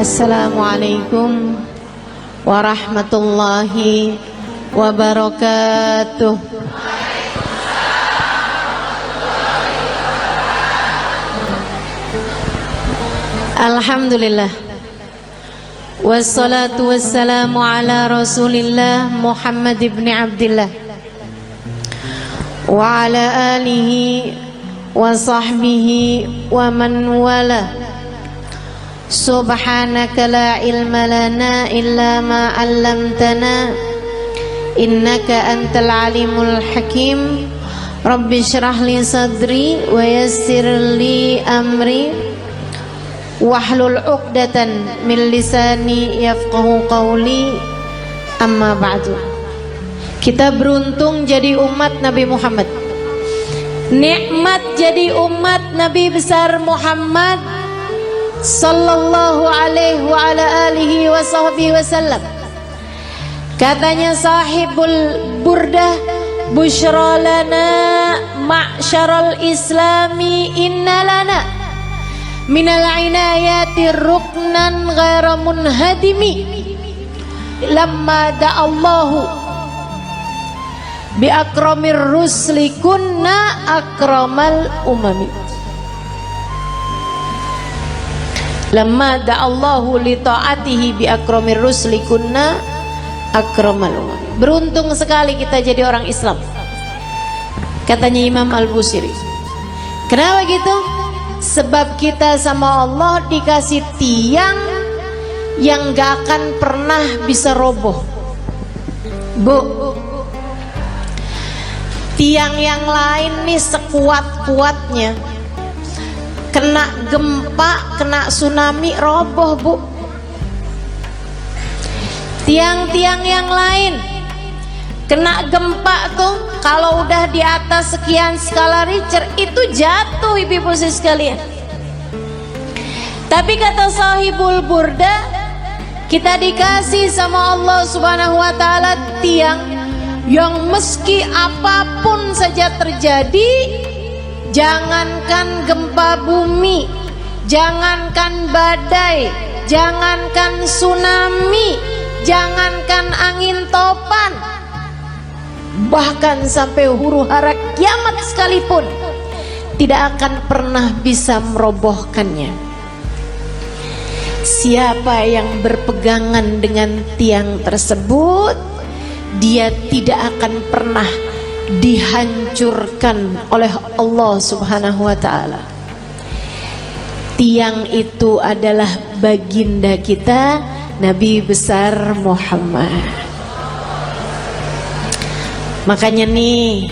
Assalamualaikum warahmatullahi wabarakatuh. Alhamdulillah, wassalatu wassalamu ala Rasulillah Muhammad ibn Abdillah wa ala alihi wa sahbihi wa man wala. Subhanaka la ilma lana illa ma 'allamtana innaka antal alimul hakim. Rabbi shrah li sadri wa yassir li amri wahlul 'uqdatan min lisani yafqahu qawli. Amma ba'du. Kita beruntung jadi umat Nabi Muhammad. Nikmat jadi umat Nabi besar Muhammad sallallahu alaihi wa ala alihi wa sahbihi wasallam. Katanya sahibul burdah, busyra lana ma'syaral islami inna lana minal inayati ruknan ghaira munhadimi lamma da'allahu bi akramir rusli kunna akramal umami. Lamma da'allahu li ta'atihi bi akramir rusli kunna akramal umami. Beruntung sekali kita jadi orang Islam, katanya Imam Al-Busiri. Kenapa gitu? Sebab kita sama Allah dikasih tiang yang gak akan pernah bisa roboh. Bu, tiang yang lain nih sekuat-kuatnya, kena gempa, kena tsunami, roboh bu. Tiang-tiang yang lain kena gempa tuh, kalau udah di atas sekian skala Richter itu jatuh, ibu-ibu sekalian. Tapi kata sahibul burda, kita dikasih sama Allah subhanahu wa ta'ala tiang yang meski apapun saja terjadi, jangankan gempa bumi, jangankan badai, jangankan tsunami, jangankan angin topan, bahkan sampai huru hara kiamat sekalipun tidak akan pernah bisa merobohkannya. Siapa yang berpegangan dengan tiang tersebut, dia tidak akan pernah dihancurkan oleh Allah subhanahu wa ta'ala. Tiang itu adalah baginda kita Nabi besar Muhammad. Makanya nih,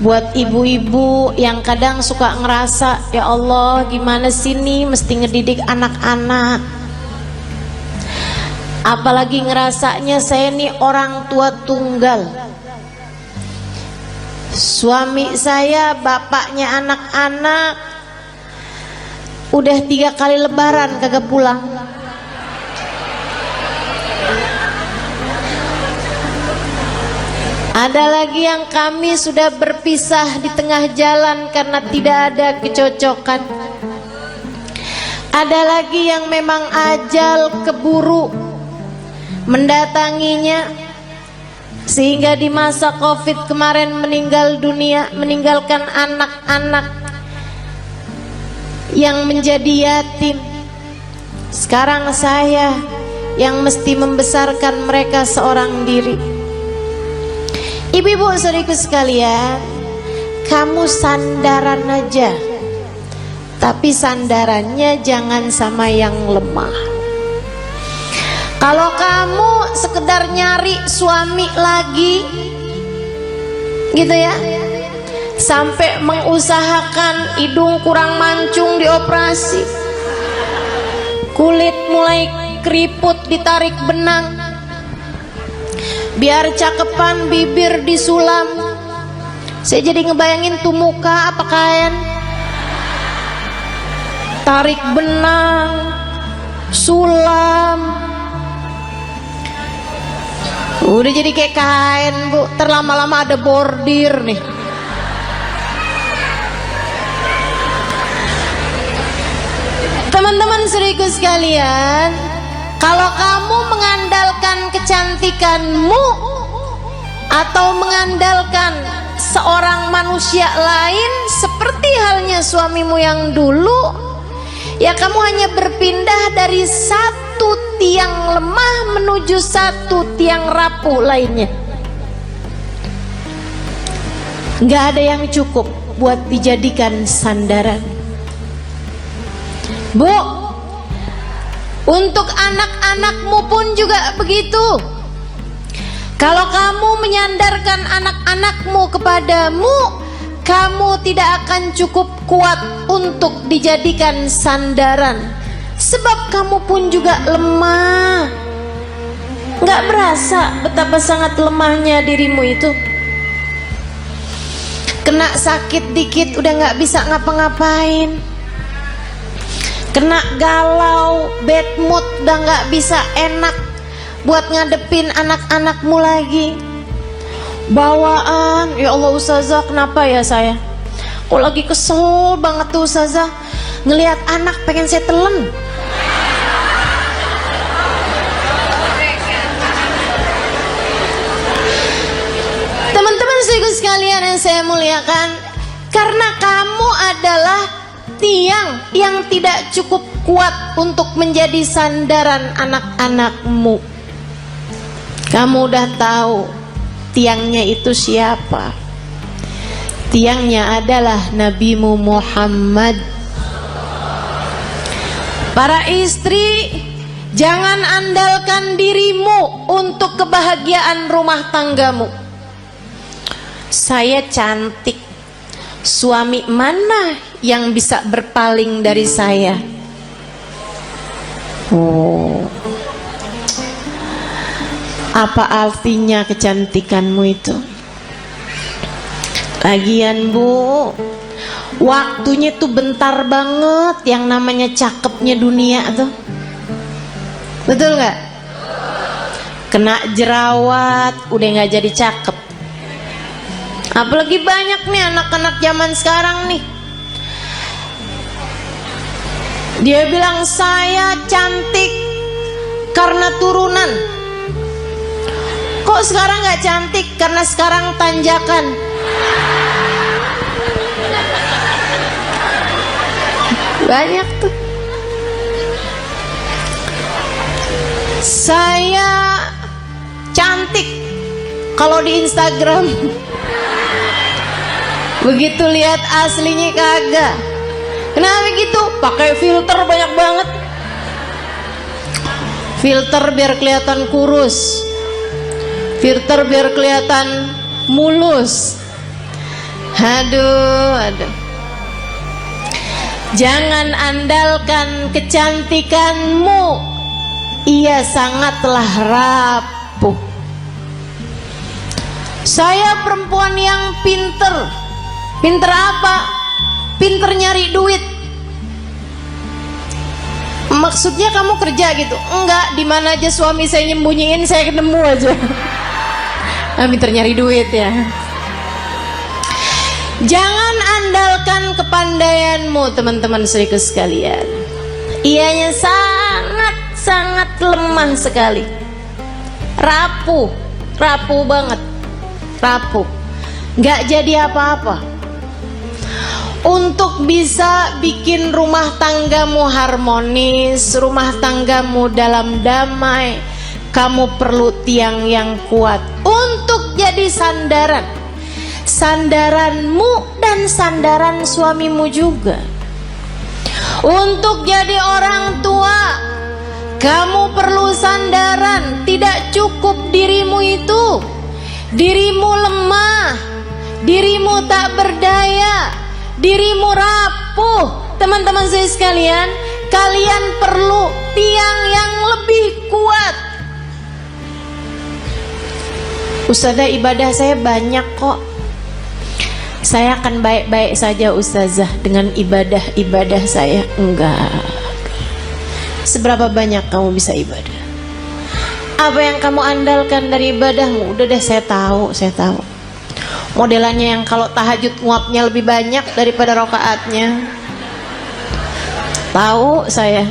buat ibu-ibu yang kadang suka ngerasa, ya Allah gimana sih nih mesti ngedidik anak-anak, apalagi ngerasanya saya nih orang tua tunggal, suami saya bapaknya anak-anak, udah 3 kali lebaran kagak pulang. Ada lagi yang kami sudah berpisah di tengah jalan karena tidak ada kecocokan. Ada lagi yang memang ajal keburu mendatanginya, sehingga di masa Covid kemarin meninggal dunia, meninggalkan anak-anak yang menjadi yatim. Sekarang saya yang mesti membesarkan mereka seorang diri. Ibu-ibu saudariku sekalian, kamu sandaran aja, tapi sandarannya jangan sama yang lemah. Kalau kamu sekedar nyari suami lagi gitu ya, sampai mengusahakan hidung kurang mancung dioperasi, kulit mulai keriput ditarik benang, biar cakepan bibir disulam. Saya jadi ngebayangin tuh muka apa kain, tarik benang, sulam, udah jadi kayak kain bu. Terlama-lama ada bordir nih. Teman-teman seriku sekalian, kalau kamu mengandalkan kecantikanmu atau mengandalkan seorang manusia lain seperti halnya suamimu yang dulu, ya kamu hanya berpindah dari satu tiang lemah menuju satu tiang rapuh lainnya. Nggak ada yang cukup buat dijadikan sandaran. Bu, untuk anak-anakmu pun juga begitu. Kalau kamu menyandarkan anak-anakmu kepadamu, kamu tidak akan cukup kuat untuk dijadikan sandaran. Sebab kamu pun juga lemah. Nggak berasa betapa sangat lemahnya dirimu itu. Kena sakit dikit udah nggak bisa ngapa-ngapain. Kena galau, bad mood udah nggak bisa enak buat ngadepin anak-anakmu lagi. Bawaan, ya Allah Ustazah, kenapa ya saya? Kok lagi kesel banget tuh Ustazah, ngelihat anak pengen saya telan. Teman-teman sekalian yang saya muliakan, karena kamu adalah tiang yang tidak cukup kuat untuk menjadi sandaran anak-anakmu. Kamu udah tahu tiangnya itu siapa? Tiangnya adalah Nabimu Muhammad. Para istri, jangan andalkan dirimu untuk kebahagiaan rumah tanggamu. Saya cantik, suami mana yang bisa berpaling dari saya? Oh, apa artinya kecantikanmu itu? Lagian Bu, waktunya tuh bentar banget yang namanya cakepnya dunia tuh. Betul nggak? Kena jerawat udah nggak jadi cakep. Apalagi banyak nih anak-anak zaman sekarang nih, dia bilang saya cantik karena turunan. Kok sekarang gak cantik? Karena sekarang tanjakan. Banyak tuh. Saya cantik kalau di Instagram. Begitu lihat aslinya kagak. Kenapa gitu? Pakai filter banyak banget. Filter biar kelihatan kurus, filter biar kelihatan mulus. Aduh. Jangan andalkan kecantikanmu, ia sangatlah rapuh. Saya perempuan yang pinter. Pinter apa? Pinter nyari duit. Maksudnya kamu kerja gitu? Enggak, di mana aja suami saya nyembunyiin saya ketemu aja. Pinter nyari duit ya. Jangan andalkan kepandaianmu teman-teman seriku sekalian. Ianya sangat lemah sekali. Rapuh banget. Rapuh. Nggak jadi apa-apa. Untuk bisa bikin rumah tanggamu harmonis, rumah tanggamu dalam damai, kamu perlu tiang yang kuat untuk jadi sandaran. Sandaranmu dan sandaran suamimu juga. Untuk jadi orang tua, kamu perlu sandaran. Tidak cukup dirimu itu. Dirimu lemah, dirimu tak berdaya, dirimu rapuh. Teman-teman saya sekalian, kalian perlu tiang yang lebih kuat. Ustazah, ibadah saya banyak kok. Saya akan baik-baik saja Ustazah dengan ibadah saya. Enggak. Seberapa banyak kamu bisa ibadah? Apa yang kamu andalkan dari ibadahmu? Udah deh, saya tahu. Modelannya yang kalau tahajud nguapnya lebih banyak daripada rakaatnya. Tahu saya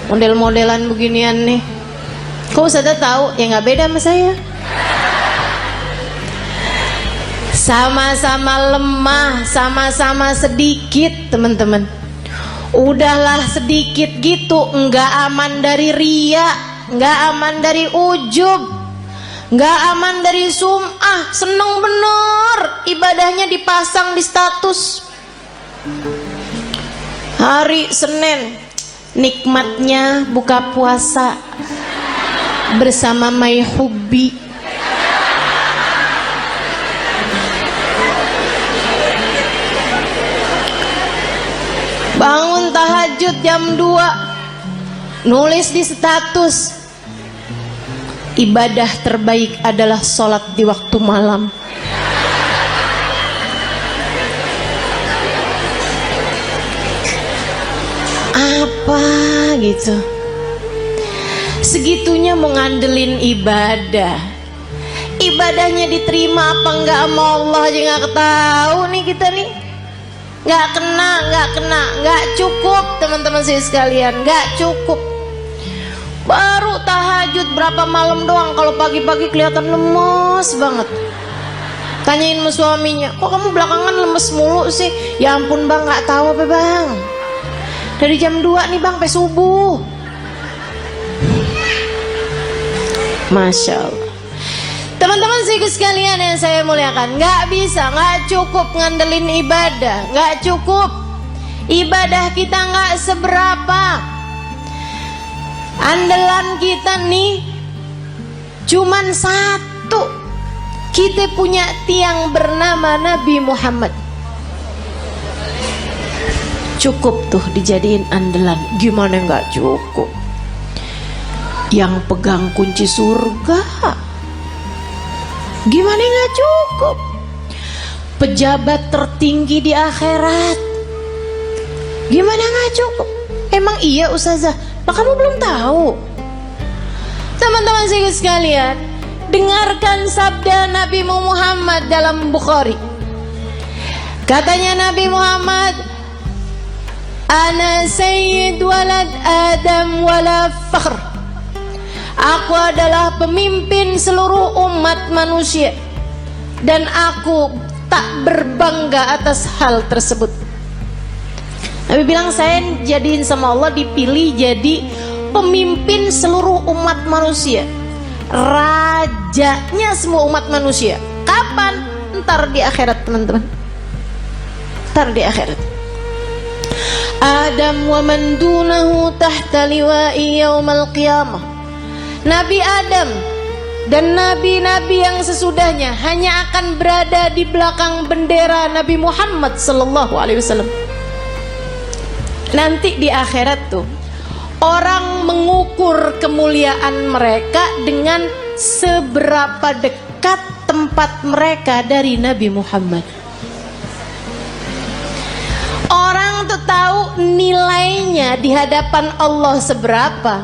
model-modelan beginian nih. Kok Ustazah tahu? Ya nggak beda sama saya. Sama-sama lemah, sama-sama sedikit teman-teman. Udahlah sedikit gitu, nggak aman dari riya, nggak aman dari ujub, nggak aman dari sum'ah. Seneng bener ibadahnya dipasang di status. Hari Senin nikmatnya buka puasa bersama My Hubbi. Bangun tahajud jam 2, nulis di status, ibadah terbaik adalah sholat di waktu malam. Apa gitu? Segitunya mau ngandelin ibadah. Ibadahnya diterima apa enggak sama Allah aja nggak tahu nih kita nih. Nggak kena, nggak cukup teman-teman saya sekalian, nggak cukup. Baru tahajud berapa malam doang, kalau pagi-pagi kelihatan lemes banget. Tanyain sama suaminya, kok kamu belakangan lemes mulu sih? Ya ampun bang, nggak tahu apa bang. Dari jam 2 nih bang, sampai subuh. Masya Allah. Teman-teman sekalian yang saya muliakan, nggak bisa, nggak cukup ngandelin ibadah, nggak cukup. Ibadah kita nggak seberapa. Andalan kita nih cuman satu. Kita punya tiang bernama Nabi Muhammad. Cukup tuh dijadiin andalan. Gimana nggak cukup? Yang pegang kunci surga. Gimana nggak cukup? Pejabat tertinggi di akhirat. Gimana nggak cukup? Emang iya Ustazah? Lah kamu belum tahu. Teman-teman sekalian, dengarkan sabda Nabi Muhammad dalam Bukhari. Katanya Nabi Muhammad, Ana sayyid walad Adam wala fakhr. Aku adalah pemimpin seluruh umat manusia dan aku tak berbangga atas hal tersebut. Nabi bilang, saya jadiin sama Allah, dipilih jadi pemimpin seluruh umat manusia, rajanya semua umat manusia. Kapan? Ntar di akhirat teman-teman. Ntar di akhirat. Adam wa man dunahu tahta liwa'i yaumal qiyamah. Nabi Adam dan nabi-nabi yang sesudahnya hanya akan berada di belakang bendera Nabi Muhammad sallallahu alaihi wasallam. Nanti di akhirat tuh orang mengukur kemuliaan mereka dengan seberapa dekat tempat mereka dari Nabi Muhammad. Orang tuh tahu nilainya di hadapan Allah seberapa,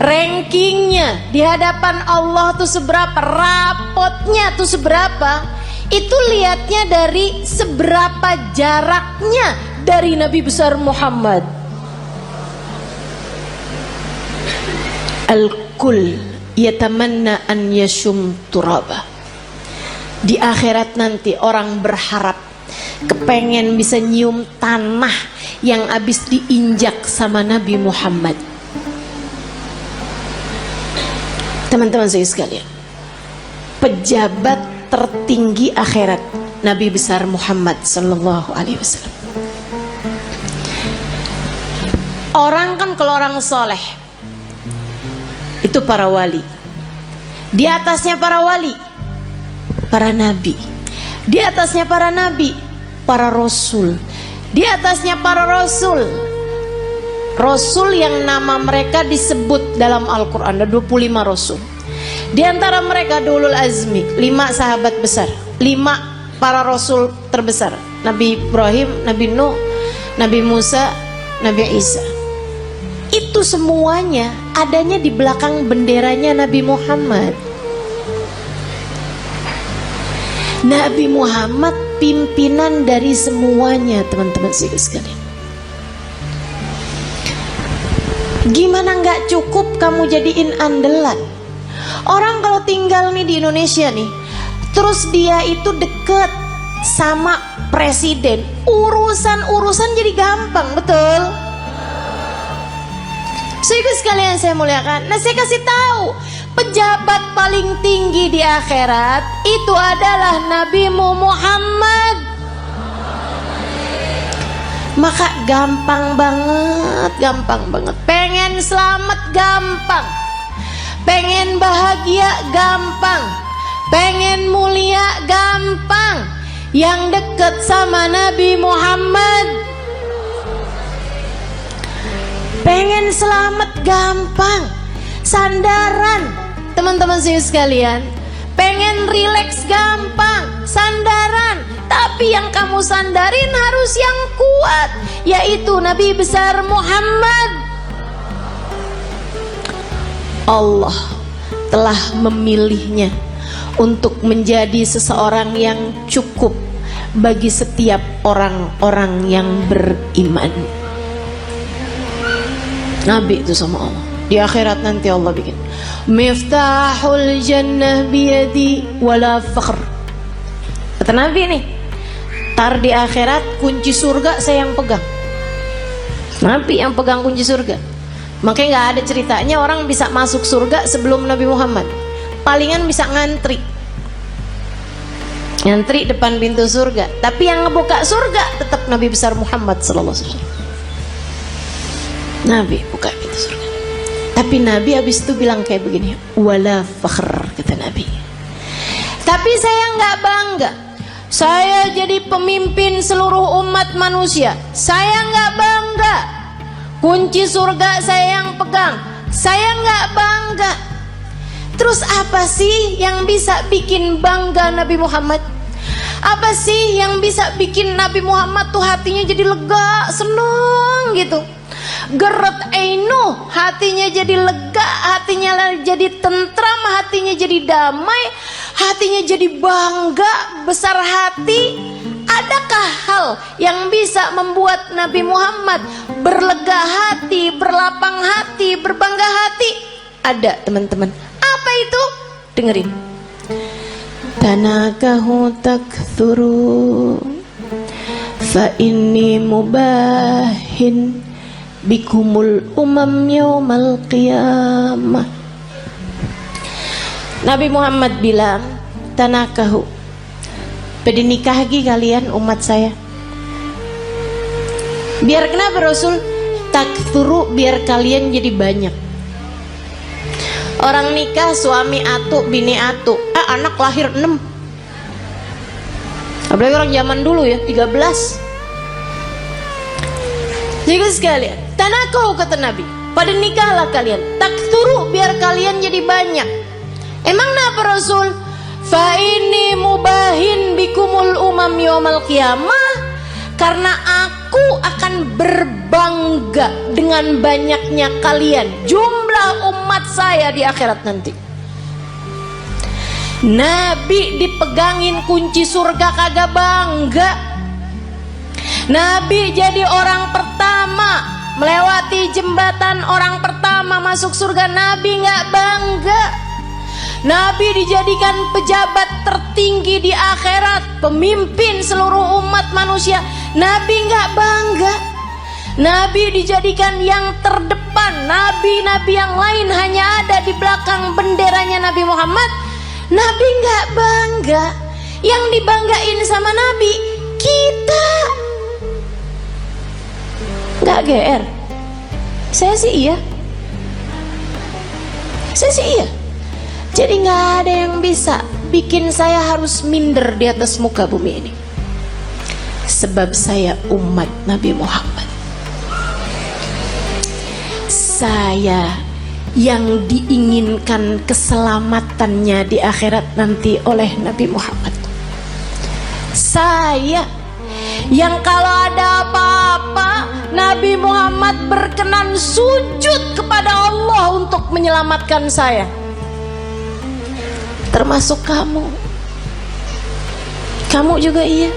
rankingnya di hadapan Allah tuh seberapa, rapotnya tuh seberapa. Itu lihatnya dari seberapa jaraknya dari Nabi besar Muhammad. Al-kul yatamanna an yashum turaba. Di akhirat nanti orang berharap, kepengen bisa nyium tanah yang habis diinjak sama Nabi Muhammad. Teman-teman saya sekalian, pejabat tertinggi akhirat Nabi besar Muhammad sallallahu alaihi wasallam. Orang kan kalau orang soleh itu para wali. Di atasnya para wali, para nabi. Di atasnya para nabi, para rasul. Di atasnya para rasul, rasul yang nama mereka disebut dalam Al-Quran. Ada 25 rasul. Di antara mereka ulul azmi, 5 sahabat besar, 5 para rasul terbesar. Nabi Ibrahim, Nabi Nuh, Nabi Musa, Nabi Isa. Itu semuanya adanya di belakang benderanya Nabi Muhammad. Nabi Muhammad pimpinan dari semuanya, teman-teman sekalian. Gimana nggak cukup kamu jadiin andalan? Orang kalau tinggal nih di Indonesia nih, terus dia itu deket sama presiden, urusan jadi gampang, betul? Saudara sekalian saya muliakan, nah saya kasih tahu, pejabat paling tinggi di akhirat itu adalah Nabi Muhammad. Maka gampang banget. Pengen selamat gampang, pengen bahagia gampang, pengen mulia gampang. Yang dekat sama Nabi Muhammad. Pengen selamat gampang, sandaran teman-teman saya sekalian. Pengen rileks gampang, sandaran. Tapi yang kamu sandarin harus yang kuat, yaitu Nabi besar Muhammad. Allah telah memilihnya untuk menjadi seseorang yang cukup bagi setiap orang-orang yang beriman. Nabi itu sama Allah. Di akhirat nanti Allah bikin Miftahul jannah biyadi wala fakhr. Kata Nabi nih, tar di akhirat kunci surga saya yang pegang. Nabi yang pegang kunci surga. Makanya gak ada ceritanya orang bisa masuk surga sebelum Nabi Muhammad. Palingan bisa ngantri depan pintu surga. Tapi yang ngebuka surga tetap Nabi besar Muhammad sallallahu alaihi wasallam. Nabi buka pintu surga. Tapi Nabi habis itu bilang kayak begini, wala fakhr, kata Nabi. Tapi saya nggak bangga saya jadi pemimpin seluruh umat manusia. Saya nggak bangga kunci surga saya yang pegang. Saya nggak bangga. Terus apa sih yang bisa bikin bangga Nabi Muhammad? Apa sih yang bisa bikin Nabi Muhammad tuh hatinya jadi lega, seneng gitu? Geret ainu, hatinya jadi lega, hatinya jadi tentram, hatinya jadi damai, hatinya jadi bangga, besar hati. Adakah hal yang bisa membuat Nabi Muhammad berlega hati, berlapang hati, berbangga hati? Ada, teman-teman. Apa itu? Dengerin. Tanakahu takthuru fa inni mubahin bikumul umam yaumal qiyamah. Nabi Muhammad bilang, tanakahu, pada nikah lagi kalian umat saya. Biar kenapa Rasul? Takthuru, biar kalian jadi banyak. Orang nikah suami atu, bini atu, anak lahir 6. Apalagi orang zaman dulu ya, 13. Jadi sekalian, tanakahu kata Nabi, pada nikahlah kalian. Takthuru, biar kalian jadi banyak. Emang kenapa Rasul? Fa ini mubahin bikumul umam yaumal qiyamah. Karena aku akan berbangga dengan banyaknya kalian, jumlah umat saya di akhirat nanti. Nabi dipegangin kunci surga kagak bangga. Nabi jadi orang pertama melewati jembatan, orang pertama masuk surga. Nabi nggak bangga. Nabi dijadikan pejabat tertinggi di akhirat, pemimpin seluruh umat manusia. Nabi nggak bangga. Nabi dijadikan yang terdepan. Nabi-nabi yang lain hanya ada di belakang benderanya Nabi Muhammad. Nabi nggak bangga. Yang dibanggain sama Nabi kita. Nggak GR. Saya sih iya. Jadi nggak ada yang bisa bikin saya harus minder di atas muka bumi ini. Sebab saya umat Nabi Muhammad. Saya yang diinginkan keselamatannya di akhirat nanti oleh Nabi Muhammad. Saya yang kalau ada apa-apa Nabi Muhammad berkenan sujud kepada Allah untuk menyelamatkan saya. Termasuk kamu. Kamu juga iya.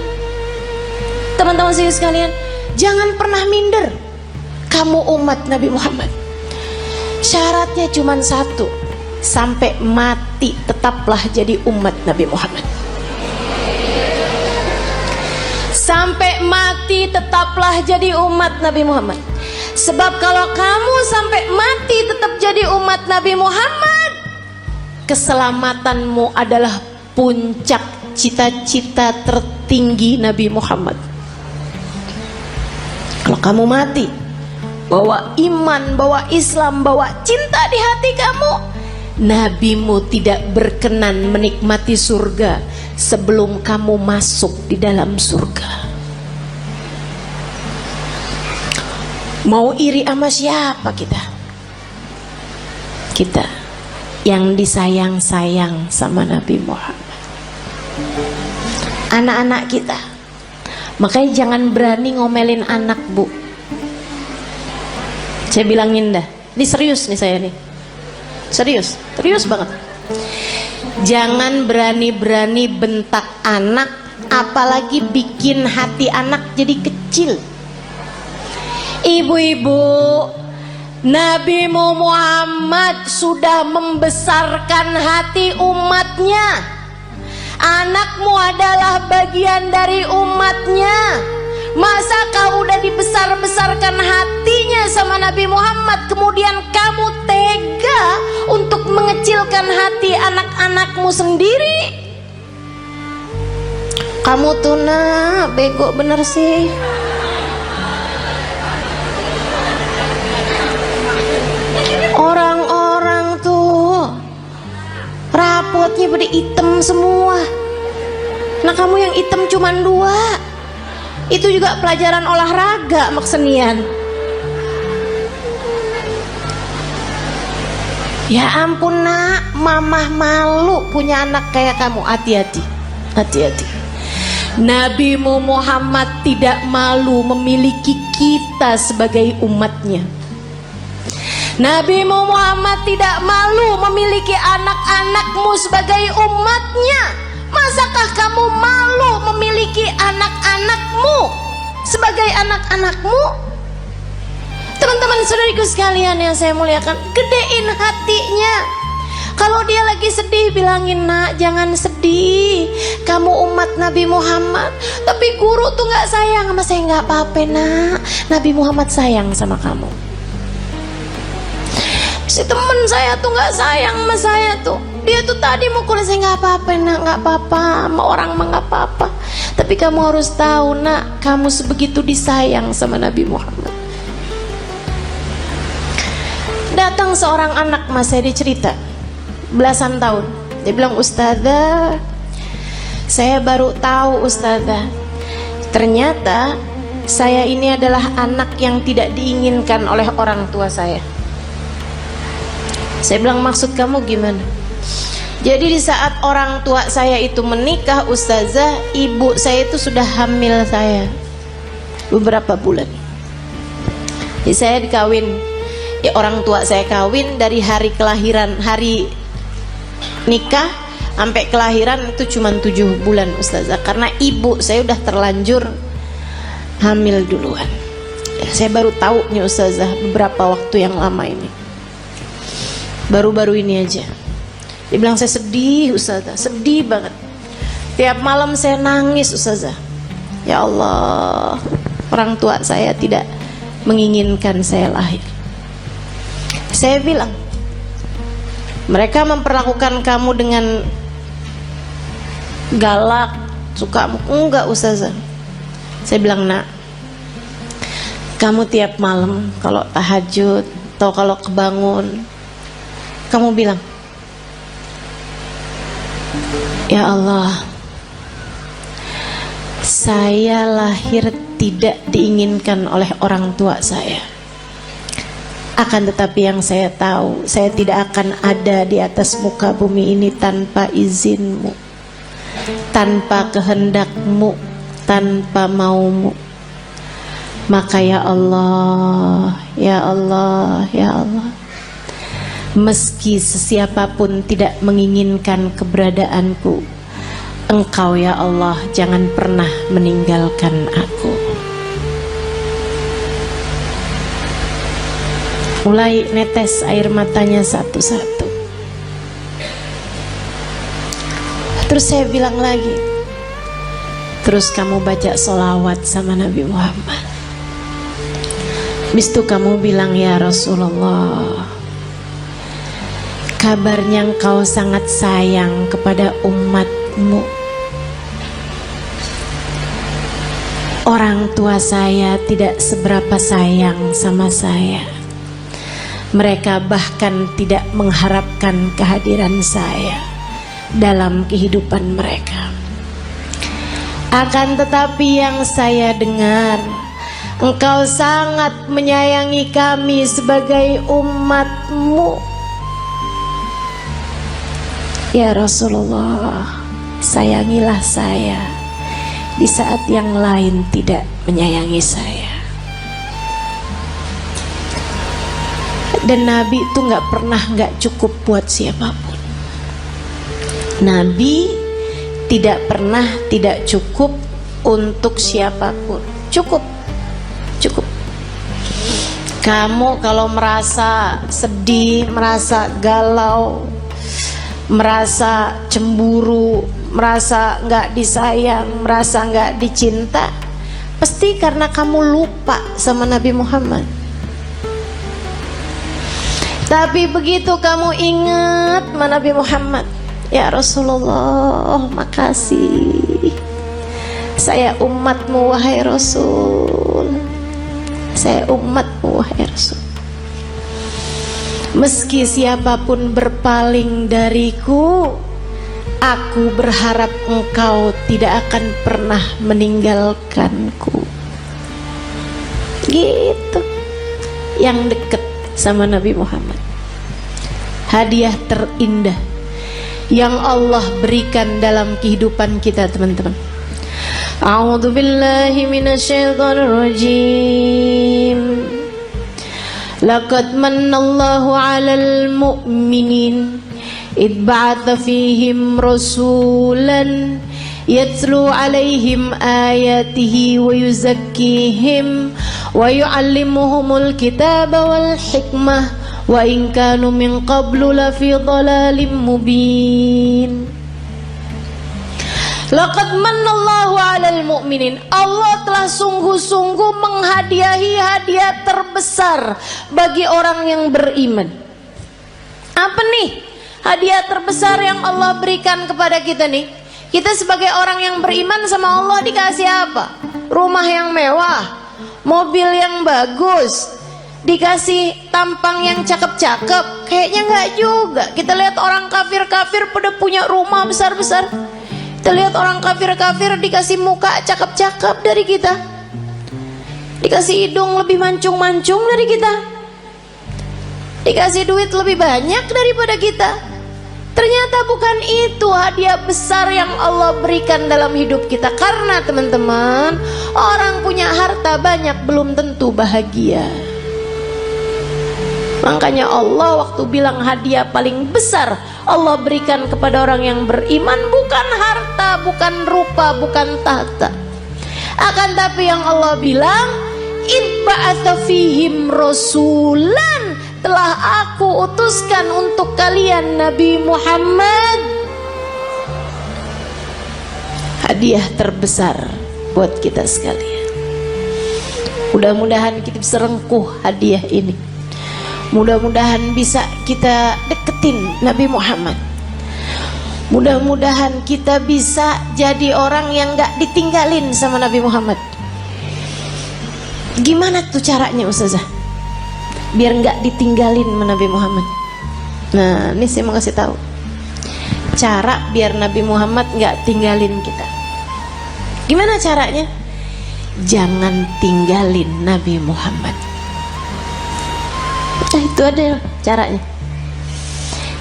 Teman-teman saya sekalian, jangan pernah minder. Kamu umat Nabi Muhammad. syaratnya cuma satu, sampai mati tetaplah jadi umat Nabi Muhammad. Sampai mati tetaplah jadi umat Nabi Muhammad. Sebab kalau kamu sampai mati tetap jadi umat Nabi Muhammad, keselamatanmu adalah puncak cita-cita tertinggi Nabi Muhammad. Kalau kamu mati bawa iman, bawa Islam, bawa cinta di hati kamu, nabimu tidak berkenan menikmati surga sebelum kamu masuk di dalam surga. Mau iri sama siapa kita? Kita yang disayang-sayang sama Nabi Muhammad. Anak-anak kita, makanya jangan berani ngomelin anak, Bu. Saya bilangin dah, ini serius nih saya nih, serius banget. Jangan berani-berani bentak anak, apalagi bikin hati anak jadi kecil. Ibu-ibu, Nabi Muhammad sudah membesarkan hati umatnya. Anakmu adalah bagian dari umatnya. Masa kau udah dibesar-besarkan hatinya sama Nabi Muhammad, kemudian kamu tega untuk mengecilkan hati anak-anakmu sendiri? Kamu tuh nak bego bener sih. Orang-orang tuh rapotnya pada hitam semua. Nah kamu yang hitam cuma 2. Itu juga pelajaran olahraga maksenian. Ya ampun nak, mamah malu punya anak kayak kamu. Hati-hati, hati-hati. Nabi Muhammad tidak malu memiliki kita sebagai umatnya. Nabi Muhammad tidak malu memiliki anak-anakmu sebagai umatnya. Masakah kamu malu memiliki anak-anakmu sebagai anak-anakmu? Teman-teman saudariku sekalian yang saya muliakan, gedein hatinya. Kalau dia lagi sedih, bilangin, nak jangan sedih, kamu umat Nabi Muhammad. Tapi guru tuh gak sayang sama saya. Gak apa-apa nak, Nabi Muhammad sayang sama kamu. Si temen saya tuh gak sayang sama saya tuh, dia tuh tadi mukul saya. Gak apa-apa nak, gak apa-apa, sama orang mah gak apa-apa. Tapi kamu harus tahu nak, kamu sebegitu disayang sama Nabi Muhammad. Datang seorang anak mas saya, dia cerita belasan tahun. Dia bilang, ustazah, saya baru tahu ustazah, ternyata saya ini adalah anak yang tidak diinginkan oleh orang tua saya. Saya bilang, maksud kamu gimana? Jadi di saat orang tua saya itu menikah, ustazah, ibu saya itu sudah hamil saya beberapa bulan. Jadi saya dikawin, ya orang tua saya kawin dari hari kelahiran, hari nikah sampai kelahiran itu cuma 7 bulan ustazah, karena ibu saya udah terlanjur hamil duluan. Ya, saya baru tahu nih ustazah beberapa waktu yang lama ini, baru-baru ini aja. Dia bilang, saya sedih ustazah, sedih banget. Tiap malam saya nangis ustazah. Ya Allah, orang tua saya tidak menginginkan saya lahir. Saya bilang, mereka memperlakukan kamu dengan galak, suka enggak ustazah? Saya bilang, nak, kamu tiap malam kalau tahajud atau kalau kebangun, kamu bilang, ya Allah, saya lahir tidak diinginkan oleh orang tua saya. Akan tetapi yang saya tahu, saya tidak akan ada di atas muka bumi ini tanpa izinmu, tanpa kehendakmu, tanpa maumu. Maka ya Allah, ya Allah, ya Allah, meski sesiapapun tidak menginginkan keberadaanku, Engkau ya Allah jangan pernah meninggalkan aku. Mulai netes air matanya satu-satu. Terus saya bilang lagi, terus kamu baca sholawat sama Nabi Muhammad. Habis itu kamu bilang, ya Rasulullah, kabarnya engkau sangat sayang kepada umatmu. Orang tua saya tidak seberapa sayang sama saya. Mereka bahkan tidak mengharapkan kehadiran saya dalam kehidupan mereka. Akan tetapi yang saya dengar, engkau sangat menyayangi kami sebagai umatmu. Ya Rasulullah, sayangilah saya di saat yang lain tidak menyayangi saya. Dan Nabi itu gak pernah gak cukup buat siapapun. Nabi tidak pernah tidak cukup untuk siapapun. Cukup. Kamu kalau merasa sedih, merasa galau, merasa cemburu, merasa gak disayang, merasa gak dicinta, pasti karena kamu lupa sama Nabi Muhammad. Tapi begitu kamu ingat sama Nabi Muhammad, ya Rasulullah, makasih, saya umatmu wahai Rasul, saya umatmu wahai Rasul. Meski siapapun berpaling dariku, aku berharap engkau tidak akan pernah meninggalkanku. Gitu. Yang dekat sama Nabi Muhammad. Hadiah terindah yang Allah berikan dalam kehidupan kita, teman-teman. A'udzu billahi minasyaitonir rajim. Laqad manallahu 'alal mu'minin id ba'atha fihim rasulan yatlu 'alaihim ayatihi wa yuzakkihim wa yu'allimuhumul kitaba wal hikmah wa in kanu min qablu lafi dhalalim mubin. Laqad manallahu 'alal mu'minin. Allah telah sungguh-sungguh menghadiahi hadiah terbesar bagi orang yang beriman. Apa nih hadiah terbesar yang Allah berikan kepada kita nih? Kita sebagai orang yang beriman sama Allah dikasih apa? Rumah yang mewah, mobil yang bagus, dikasih tampang yang cakep-cakep. Kayaknya enggak juga. Kita lihat orang kafir-kafir pada punya rumah besar-besar. Kita lihat orang kafir-kafir dikasih muka cakep-cakep dari kita, dikasih hidung lebih mancung-mancung dari kita, dikasih duit lebih banyak daripada kita. Ternyata bukan itu hadiah besar yang Allah berikan dalam hidup kita. Karena teman-teman, orang punya harta banyak belum tentu bahagia. Makanya Allah waktu bilang hadiah paling besar Allah berikan kepada orang yang beriman bukan harta, bukan rupa, bukan tahta. Akan tapi yang Allah bilang, "Id ba'atsa fihim rasulan." Telah aku utuskan untuk kalian Nabi Muhammad. Hadiah terbesar buat kita sekalian. Mudah-mudahan kita bisa rengkuh hadiah ini. Mudah-mudahan bisa kita deketin Nabi Muhammad. Mudah-mudahan kita bisa jadi orang yang gak ditinggalin sama Nabi Muhammad. Gimana tuh caranya Ustazah? Biar gak ditinggalin sama Nabi Muhammad. Nah, ini saya mau kasih tahu cara biar Nabi Muhammad gak tinggalin kita. Gimana caranya? Jangan tinggalin Nabi Muhammad. Nah, itu ada caranya.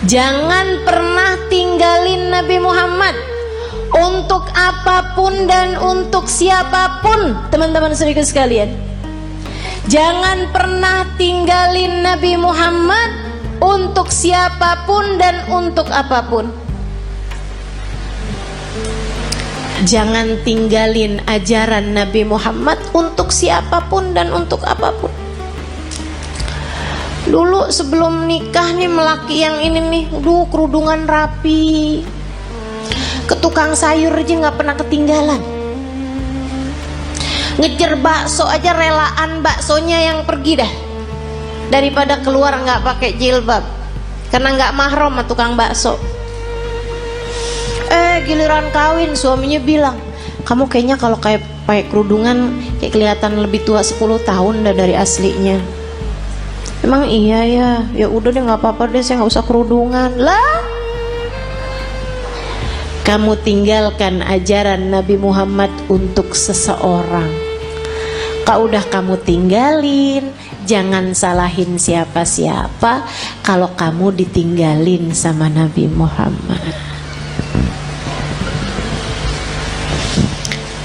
Jangan pernah tinggalin Nabi Muhammad untuk apapun dan untuk siapapun, teman-teman saudara sekalian. Jangan pernah tinggalin Nabi Muhammad untuk siapapun dan untuk apapun. Jangan tinggalin ajaran Nabi Muhammad untuk siapapun dan untuk apapun. Dulu sebelum nikah nih melaki yang ini nih, kerudungan rapi, ke tukang sayur aja nggak pernah ketinggalan. Ngejar bakso aja relaan baksonya yang pergi dah, daripada keluar nggak pakai jilbab, karena nggak mahram sama tukang bakso. Giliran kawin suaminya bilang, kamu kayaknya kalau kayak pakai kerudungan kayak kelihatan lebih tua 10 tahun dah dari aslinya. Emang iya ya, ya udah deh nggak apa-apa deh, saya nggak usah kerudungan lah. Kamu tinggalkan ajaran Nabi Muhammad untuk seseorang, udah kamu tinggalin, jangan salahin siapa-siapa kalau kamu ditinggalin sama Nabi Muhammad.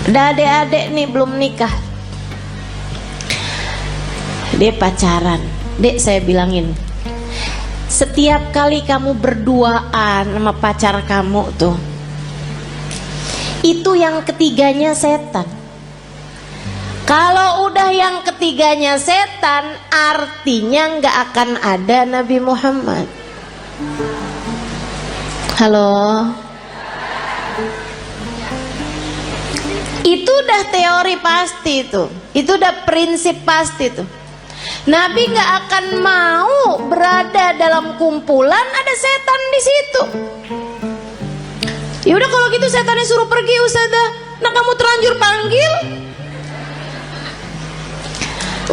Ada adik-adik nih belum nikah, dia pacaran. Dek, saya bilangin, setiap kali kamu berduaan sama pacar kamu tuh, itu yang ketiganya setan. Kalau udah yang ketiganya setan, artinya nggak akan ada Nabi Muhammad. Halo? Itu udah teori pasti tuh, itu udah prinsip pasti tuh. Nabi nggak akan mau berada dalam kumpulan ada setan di situ. Ya udah kalau gitu setannya suruh pergi Ustazah. Nah kamu terlanjur panggil.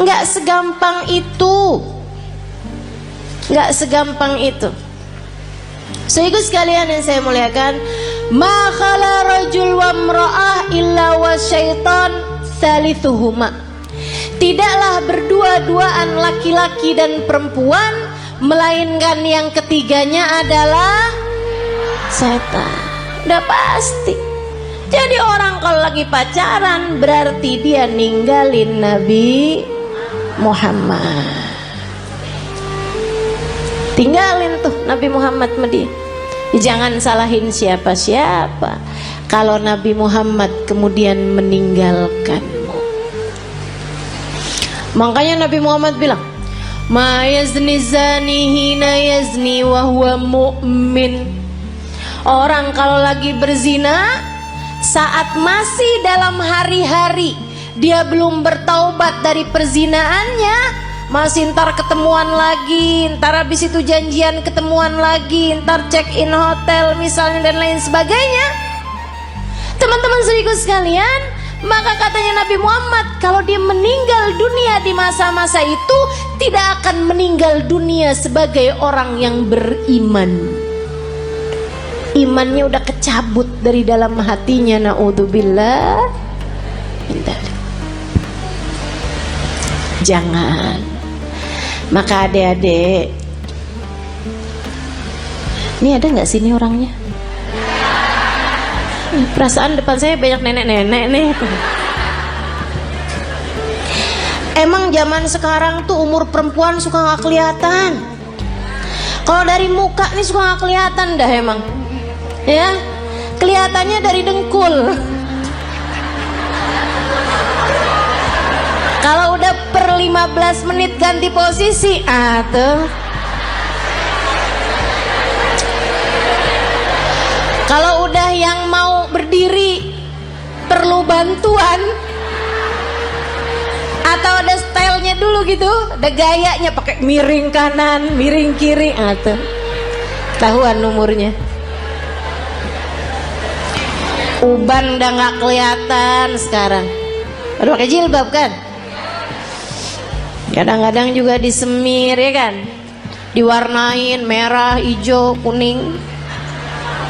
Nggak segampang itu. Nggak segampang itu. Sehingga sekalian yang saya muliakan, ma khala rajul wa imra'ah illa wa syaitan thalithuhuma. Tidaklah berdua-duaan laki-laki dan perempuan, melainkan yang ketiganya adalah setan. Udah pasti. Jadi orang kalau lagi pacaran berarti dia ninggalin Nabi Muhammad. Tinggalin tuh Nabi Muhammad sama dia. Jangan salahin siapa-siapa kalau Nabi Muhammad kemudian meninggalkanmu. Makanya Nabi Muhammad bilang, ma yazni zani hina yazni wa huwa mu'min. Orang kalau lagi berzina saat masih dalam hari-hari dia belum bertaubat dari perzinaannya, masih ntar ketemuan lagi, ntar habis itu janjian ketemuan lagi, ntar check in hotel misalnya dan lain sebagainya. Teman-teman serius sekalian, maka katanya Nabi Muhammad, kalau dia meninggal dunia di masa-masa itu, tidak akan meninggal dunia sebagai orang yang beriman. Imannya udah kecabut dari dalam hatinya, na'udzubillah. Jangan. Maka adik-adik, ini ada nggak sini orangnya? Perasaan depan saya banyak nenek-nenek nih. Emang zaman sekarang tuh umur perempuan suka nggak kelihatan. Kalau dari muka nih suka nggak kelihatan dah emang. Ya, kelihatannya dari dengkul. Kalau udah per 15 menit ganti posisi, tuh. Kalau udah yang mau berdiri perlu bantuan atau ada stylenya dulu gitu, ada gayanya pakai miring kanan, miring kiri, tuh. Tahuan umurnya. Uban udah nggak kelihatan sekarang. Baru pakai jilbab kan? Kadang-kadang juga disemir ya kan? Diwarnain merah, hijau, kuning.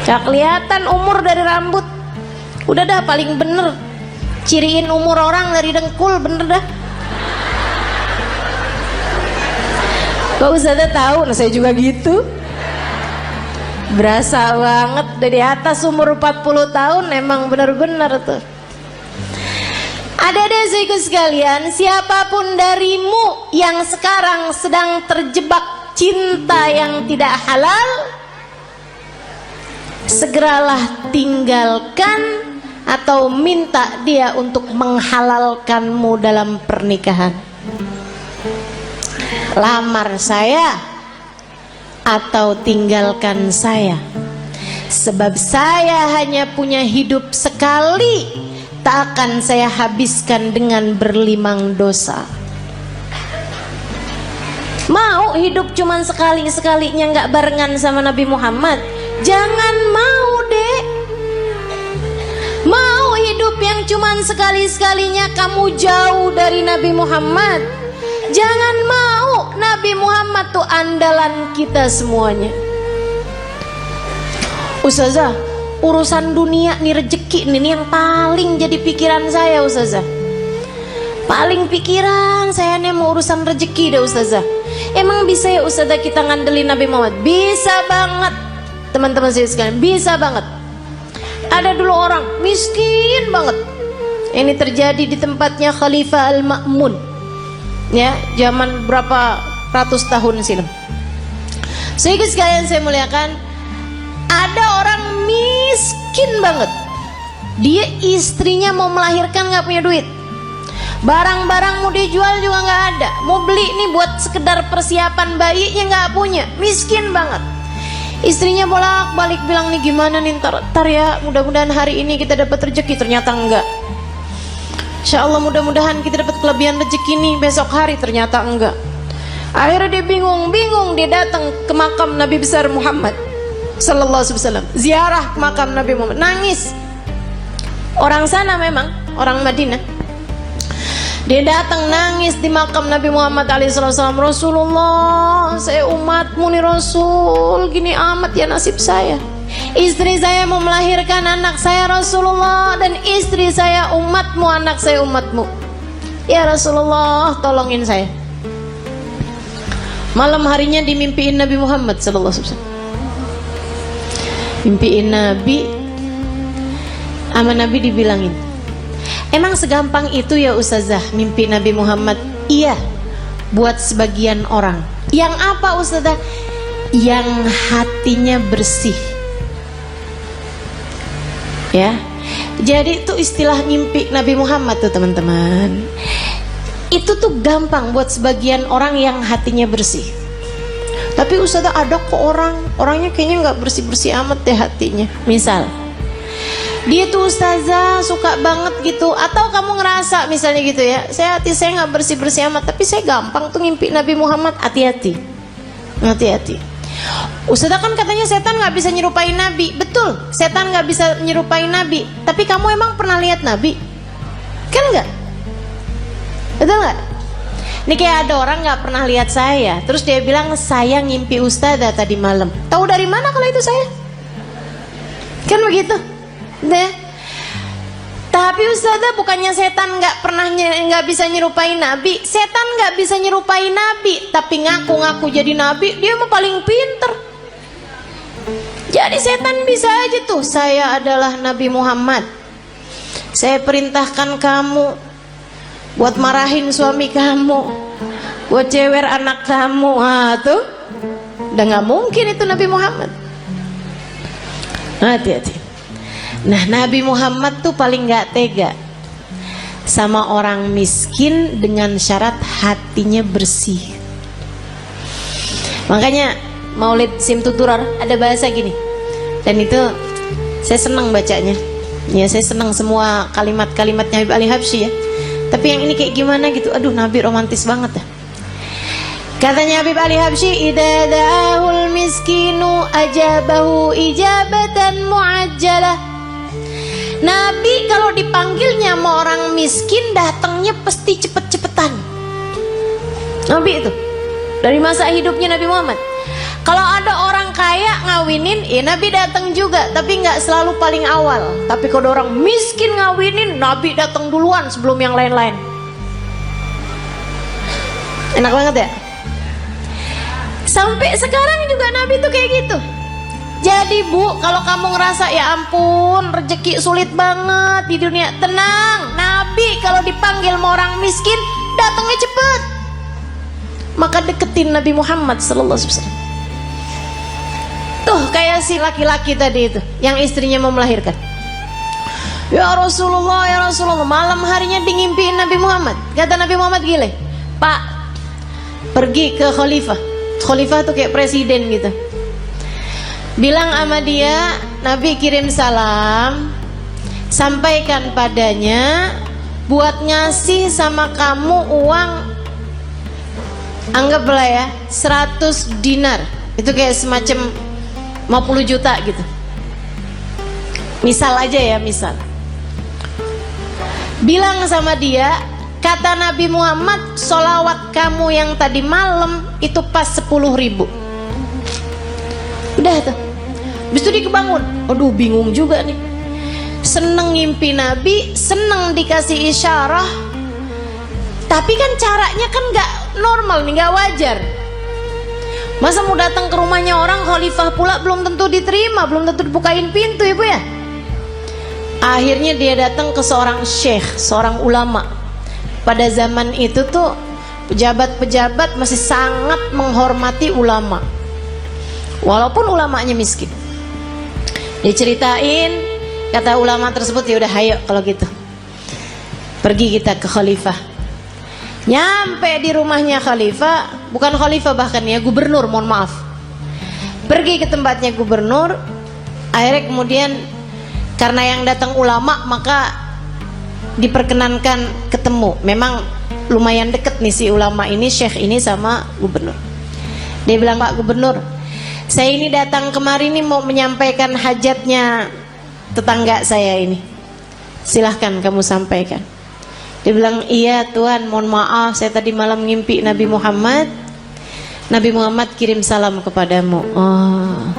Gak kelihatan umur dari rambut. Udah dah paling bener. Ciriin umur orang dari dengkul, bener dah. Kok Ustazah tahu? Nah saya juga gitu. Berasa banget dari atas umur 40 tahun, emang bener-bener tuh. Adik-adik sekalian, siapapun darimu yang sekarang sedang terjebak cinta yang tidak halal, segeralah tinggalkan atau minta dia untuk menghalalkanmu dalam pernikahan. lamar saya atau tinggalkan saya, sebab saya hanya punya hidup sekali, tak akan saya habiskan dengan berlimang dosa. Mau hidup cuman sekali-sekalinya nggak barengan sama Nabi Muhammad? Jangan mau, Dek. Mau hidup yang cuman sekali-sekalinya kamu jauh dari Nabi Muhammad? Jangan mau. Nabi Muhammad tuh andalan kita semuanya. Ustazah, urusan dunia nih, rezeki nih yang paling jadi pikiran saya, Ustazah. Paling pikiran saya nih mau urusan rezeki deh, Ustazah. Emang bisa ya Ustazah kita ngandelin Nabi Muhammad? Bisa banget, teman-teman saya sekalian, bisa banget. Ada dulu orang miskin banget. Ini terjadi di tempatnya Khalifah Al-Ma'mun, ya, zaman berapa ratus tahun silam. Sehingga sekalian saya muliakan, ada orang miskin banget. Dia istrinya mau melahirkan nggak punya duit. Barang-barang mau dijual juga nggak ada. Mau beli nih buat sekedar persiapan bayinya nggak punya. Miskin banget. Istrinya bolak-balik bilang nih gimana nih ntar ya, mudah-mudahan hari ini kita dapat rezeki. Ternyata enggak. Insya Allah mudah-mudahan kita dapat kelebihan rezeki nih besok hari. Ternyata enggak. Akhirnya dia bingung-bingung, dia datang ke makam Nabi besar Muhammad Sallallahu Alaihi Wasallam, ziarah ke makam Nabi Muhammad, nangis. Orang sana memang, orang Madinah. Dia datang nangis di makam Nabi Muhammad SAW. Rasulullah, saya umatmu nih Rasul, gini amat ya nasib saya. Istri saya mau melahirkan anak saya Rasulullah, dan istri saya umatmu, anak saya umatmu. Ya Rasulullah, tolongin saya. Malam harinya dimimpiin Nabi Muhammad SAW. Mimpiin Nabi, sama Nabi dibilangin, emang segampang itu ya Ustazah mimpi Nabi Muhammad? Iya, buat sebagian orang. Yang apa Ustazah? Yang hatinya bersih. Ya, jadi itu istilah mimpi Nabi Muhammad tuh teman-teman. Itu tuh gampang buat sebagian orang yang hatinya bersih. Tapi Ustazah ada kok orangnya kayaknya nggak bersih-bersih amat deh hatinya. Misal dia tuh Ustazah suka banget gitu, atau kamu ngerasa misalnya gitu ya, hati saya nggak bersih-bersih amat, tapi saya gampang tuh ngimpi Nabi Muhammad. Hati-hati, hati-hati. Ustazah kan katanya setan nggak bisa nyerupai Nabi. Betul, setan nggak bisa nyerupai Nabi. Tapi kamu emang pernah lihat Nabi? Kan nggak? Betul nggak? Ini kayak ada orang nggak pernah lihat saya, terus dia bilang saya ngimpi Ustazah tadi malam. Tahu dari mana kalau itu saya? Kan begitu. Deh. Tapi Ustazah bukannya setan nggak bisa nyerupai Nabi. Setan nggak bisa nyerupai Nabi, tapi ngaku-ngaku jadi Nabi, dia mah paling pinter. Jadi setan bisa aja tuh, saya adalah Nabi Muhammad, saya perintahkan kamu buat marahin suami kamu, buat cewer anak kamu. Tuh udah nggak mungkin itu Nabi Muhammad. Hati-hati. Nah, Nabi Muhammad tuh paling gak tega sama orang miskin dengan syarat hatinya bersih. Makanya Maulid Simtuturar ada bahasa gini, dan itu saya senang bacanya. Ya, saya senang semua kalimat-kalimatnya Habib Ali Habsyi ya. Tapi yang ini kayak gimana gitu, aduh Nabi romantis banget ya. Katanya Habib Ali Habsyi, idza da'ahul miskinu ajabahu ijabatan muajjalah. Nabi kalau dipanggilnya sama orang miskin datangnya pasti cepet-cepetan. Nabi itu dari masa hidupnya Nabi Muhammad. Kalau ada orang kaya ngawinin, ya Nabi datang juga, tapi nggak selalu paling awal. Tapi kalau orang miskin ngawinin, Nabi datang duluan sebelum yang lain-lain. Enak banget ya. Sampai sekarang juga Nabi tuh kayak gitu. Jadi Bu, kalau kamu ngerasa ya ampun rezeki sulit banget di dunia, tenang. Nabi kalau dipanggil sama orang miskin datangnya cepet. Maka deketin Nabi Muhammad Sallallahu Alaihi Wasallam. Tuh kayak si laki-laki tadi itu yang istrinya mau melahirkan. Ya Rasulullah, malam harinya ngimpiin Nabi Muhammad. Kata Nabi Muhammad gile, Pak, pergi ke khalifah. Khalifah tuh kayak presiden gitu. Bilang sama dia, Nabi kirim salam, sampaikan padanya buat ngasih sama kamu uang, anggaplah ya 100 dinar. Itu kayak semacam 50 juta gitu. Misal aja ya, misal. Bilang sama dia, kata Nabi Muhammad, sholawat kamu yang tadi malam itu pas 10.000. Udah tuh. Habis itu dia kebangun. Aduh, bingung juga nih. Seneng ngimpi Nabi, seneng dikasih isyarah. Tapi kan caranya kan gak normal nih, gak wajar. Masa mau datang ke rumahnya orang khalifah pula, belum tentu diterima, belum tentu dibukain pintu, ibu ya. Akhirnya dia datang ke seorang syekh, seorang ulama. Pada zaman itu tuh pejabat-pejabat masih sangat menghormati ulama, walaupun ulamanya miskin. Diceritain, kata ulama tersebut, ya udah ayo kalau gitu pergi kita ke khalifah. Nyampe di rumahnya khalifah, bukan khalifah bahkan ya, gubernur, mohon maaf. Pergi ke tempatnya gubernur. Akhirnya kemudian karena yang datang ulama, maka diperkenankan ketemu. Memang lumayan deket nih si ulama ini, syekh ini sama gubernur. Dia bilang, Pak Gubernur, saya ini datang kemari nih mau menyampaikan hajatnya tetangga saya ini. Silahkan kamu sampaikan. Dia bilang, iya Tuan, mohon maaf, saya tadi malam ngimpi Nabi Muhammad. Nabi Muhammad kirim salam kepadamu. Oh.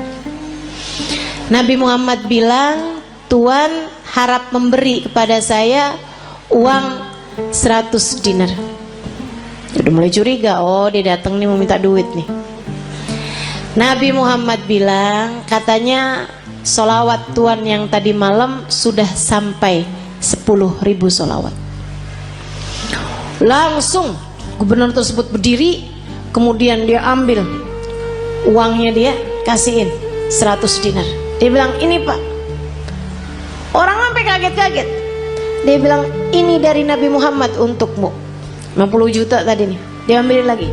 Nabi Muhammad bilang, Tuan harap memberi kepada saya uang 100 dinar. Udah mulai curiga, oh dia datang nih mau minta duit nih. Nabi Muhammad bilang, katanya sholawat Tuan yang tadi malam sudah sampai 10.000 sholawat. Langsung gubernur tersebut berdiri, kemudian dia ambil uangnya, dia kasihin 100 dinar. Dia bilang, ini Pak. Orang sampai kaget-kaget. Dia bilang, ini dari Nabi Muhammad untukmu. 50 juta tadi nih. Dia ambilin lagi.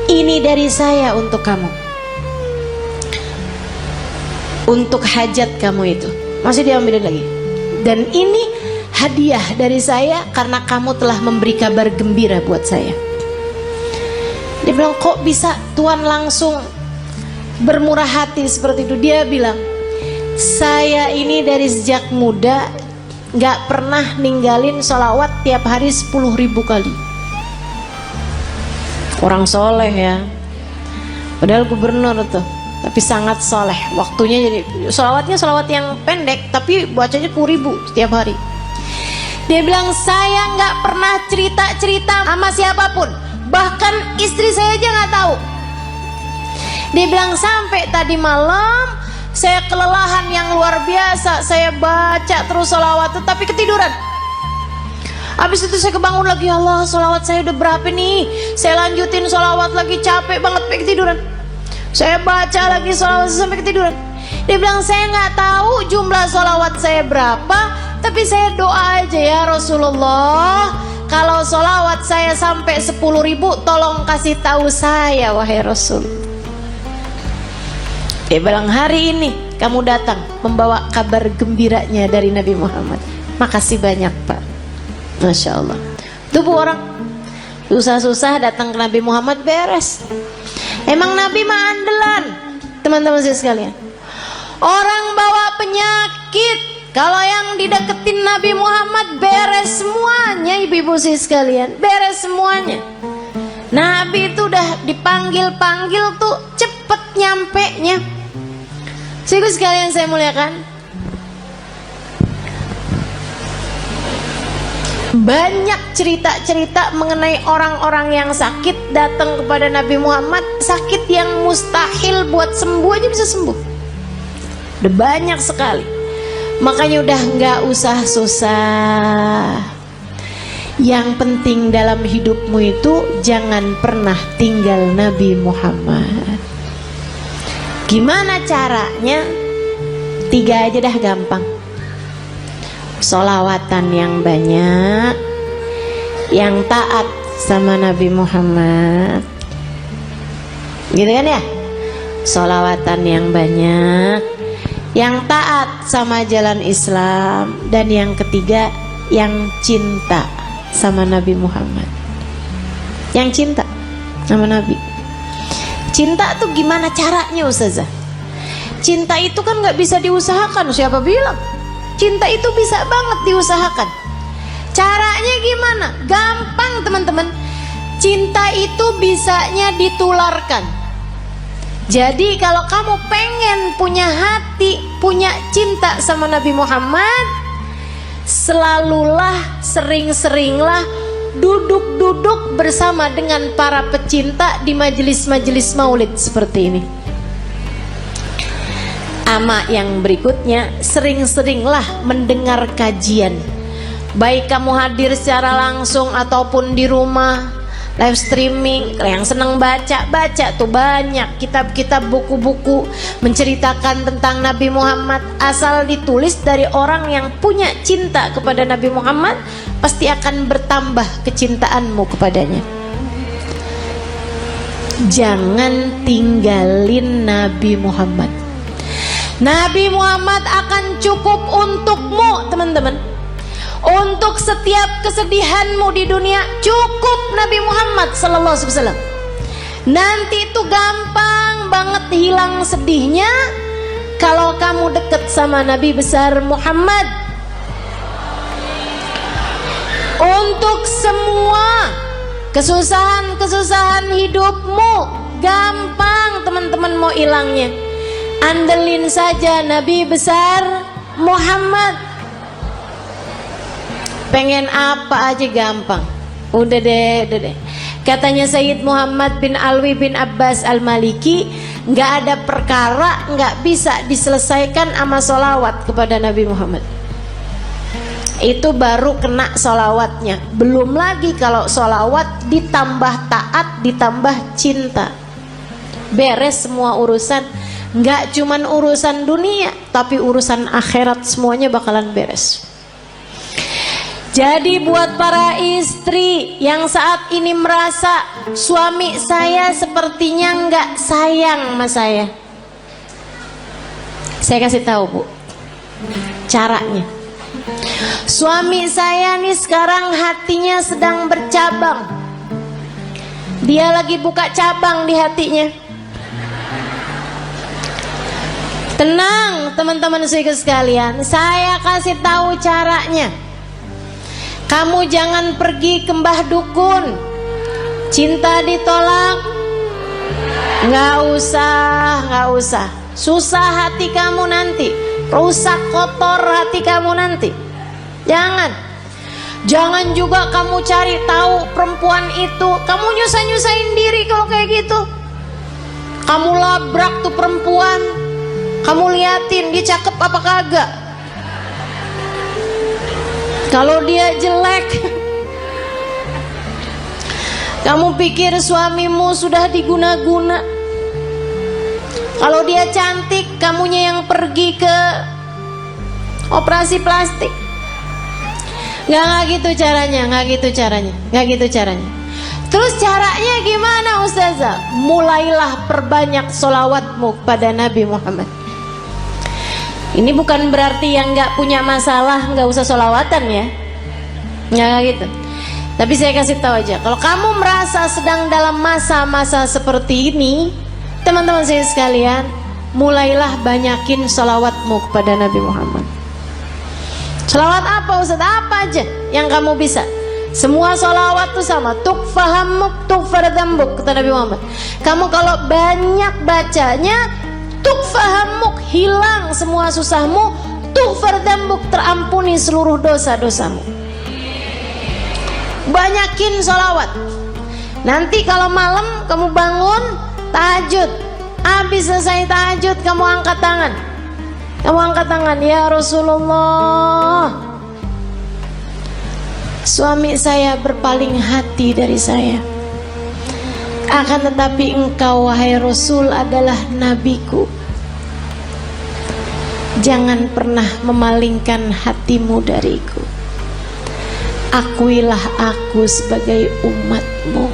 Ini dari saya untuk kamu, untuk hajat kamu itu. Masih dia ambilin lagi. Dan ini hadiah dari saya karena kamu telah memberi kabar gembira buat saya. Dia bilang, kok bisa Tuan langsung bermurah hati seperti itu? Dia bilang, saya ini dari sejak muda gak pernah ninggalin sholawat tiap hari 10.000 kali. Orang soleh ya, padahal gubernur tuh, tapi sangat soleh. Waktunya jadi sholawatnya sholawat yang pendek, tapi bacanya 10.000 setiap hari. Dia bilang, saya gak pernah cerita-cerita sama siapapun, bahkan istri saya aja gak tahu. Dia bilang, sampai tadi malam saya kelelahan yang luar biasa, saya baca terus sholawat itu tapi ketiduran. Habis itu saya kebangun lagi, Allah, sholawat saya udah berapa nih? Saya lanjutin sholawat lagi, capek banget sampai ketiduran. Saya baca lagi sholawat sampai ketiduran. Dia bilang, saya nggak tahu jumlah sholawat saya berapa, tapi saya doa aja, ya Rasulullah, kalau sholawat saya sampai 10.000, tolong kasih tahu saya, wahai Rasul. Dia bilang, hari ini kamu datang membawa kabar gembiranya dari Nabi Muhammad. Makasih banyak Pak. Masya Allah. Tuh bu, orang susah-susah datang ke Nabi Muhammad beres. Emang Nabi mah andalan, teman-teman saya sekalian. Orang bawa penyakit, kalau yang dideketin Nabi Muhammad beres semuanya, ibu-ibu saya sekalian, beres semuanya. Nabi itu udah dipanggil-panggil tuh cepet nyampe-nya. Sehingga sekalian saya muliakan, banyak cerita-cerita mengenai orang-orang yang sakit datang kepada Nabi Muhammad, sakit yang mustahil buat sembuh aja bisa sembuh. Udah banyak sekali. Makanya udah nggak usah susah. Yang penting dalam hidupmu itu jangan pernah tinggal Nabi Muhammad. Gimana caranya? 3 aja dah, gampang. Sholawatan yang banyak, yang taat sama Nabi Muhammad, Gitu kan ya? Sholawatan yang banyak, yang taat sama jalan Islam, dan yang ketiga yang cinta sama Nabi Muhammad. Yang cinta sama Nabi. Cinta tuh gimana caranya Ustazah? Cinta itu kan gak bisa diusahakan. Siapa bilang? Cinta itu bisa banget diusahakan. Caranya gimana? Gampang teman-teman. Cinta itu bisanya ditularkan. Jadi kalau kamu pengen punya hati, punya cinta sama Nabi Muhammad, selalulah, sering-seringlah duduk-duduk bersama dengan para pecinta di majelis-majelis maulid seperti ini. Ama yang berikutnya, sering-seringlah mendengar kajian. Baik kamu hadir secara langsung ataupun di rumah, live streaming. Yang senang baca tuh banyak kitab-kitab, buku-buku menceritakan tentang Nabi Muhammad. Asal ditulis dari orang yang punya cinta kepada Nabi Muhammad, pasti akan bertambah kecintaanmu kepadanya. Jangan tinggalin Nabi Muhammad. Nabi Muhammad akan cukup untukmu teman-teman. Untuk setiap kesedihanmu di dunia, cukup Nabi Muhammad sallallahu alaihi wasallam. Nanti itu gampang banget hilang sedihnya kalau kamu deket sama Nabi besar Muhammad. Untuk semua kesusahan-kesusahan hidupmu, gampang teman-teman mau hilangnya. Andelin saja Nabi besar Muhammad. Pengen apa aja gampang. Udah deh. Katanya Sayyid Muhammad bin Alwi bin Abbas Al-Maliki, nggak ada perkara nggak bisa diselesaikan sama sholawat kepada Nabi Muhammad. Itu baru kena sholawatnya. Belum lagi kalau sholawat ditambah taat, ditambah cinta, beres semua urusan. Nggak cuman urusan dunia, tapi urusan akhirat semuanya bakalan beres. Jadi buat para istri yang saat ini merasa suami saya sepertinya nggak sayang sama saya kasih tahu Bu caranya. Suami saya nih sekarang hatinya sedang bercabang. Dia lagi buka cabang di hatinya. Tenang teman-teman sekalian, saya kasih tahu caranya. Kamu jangan pergi ke mbah dukun. Cinta ditolak, nggak usah. Susah hati kamu nanti, rusak kotor hati kamu nanti. Jangan juga kamu cari tahu perempuan itu. Kamu nyusahin diri kalau kayak gitu. Kamu labrak tuh perempuan, kamu liatin dia cakep apa kagak. Kalau dia jelek, kamu pikir suamimu sudah diguna-guna. Kalau dia cantik, kamunya yang pergi ke operasi plastik. Nggak gitu caranya. Terus caranya gimana Ustazah? Mulailah perbanyak sholawatmu pada Nabi Muhammad. Ini bukan berarti yang nggak punya masalah nggak usah sholawatan ya, nggak gitu. Tapi saya kasih tahu aja, kalau kamu merasa sedang dalam masa-masa seperti ini, teman-teman saya sekalian, mulailah banyakin sholawatmu kepada Nabi Muhammad. Sholawat apa Ustaz? Apa aja yang kamu bisa. Semua sholawat tuh sama. Tukfahamuk tukfardambuk, kata Nabi Muhammad. Kamu kalau banyak bacanya, tukfahamuk, hilang semua susahmu, tukfardambuk, terampuni seluruh dosa-dosamu. Banyakin sholawat. Nanti kalau malam kamu bangun tahajud, habis selesai tahajud kamu angkat tangan. Ya Rasulullah, suami saya berpaling hati dari saya. Akan tetapi engkau wahai Rasul adalah nabiku. Jangan pernah memalingkan hatimu dariku. Akuilah aku sebagai umatmu.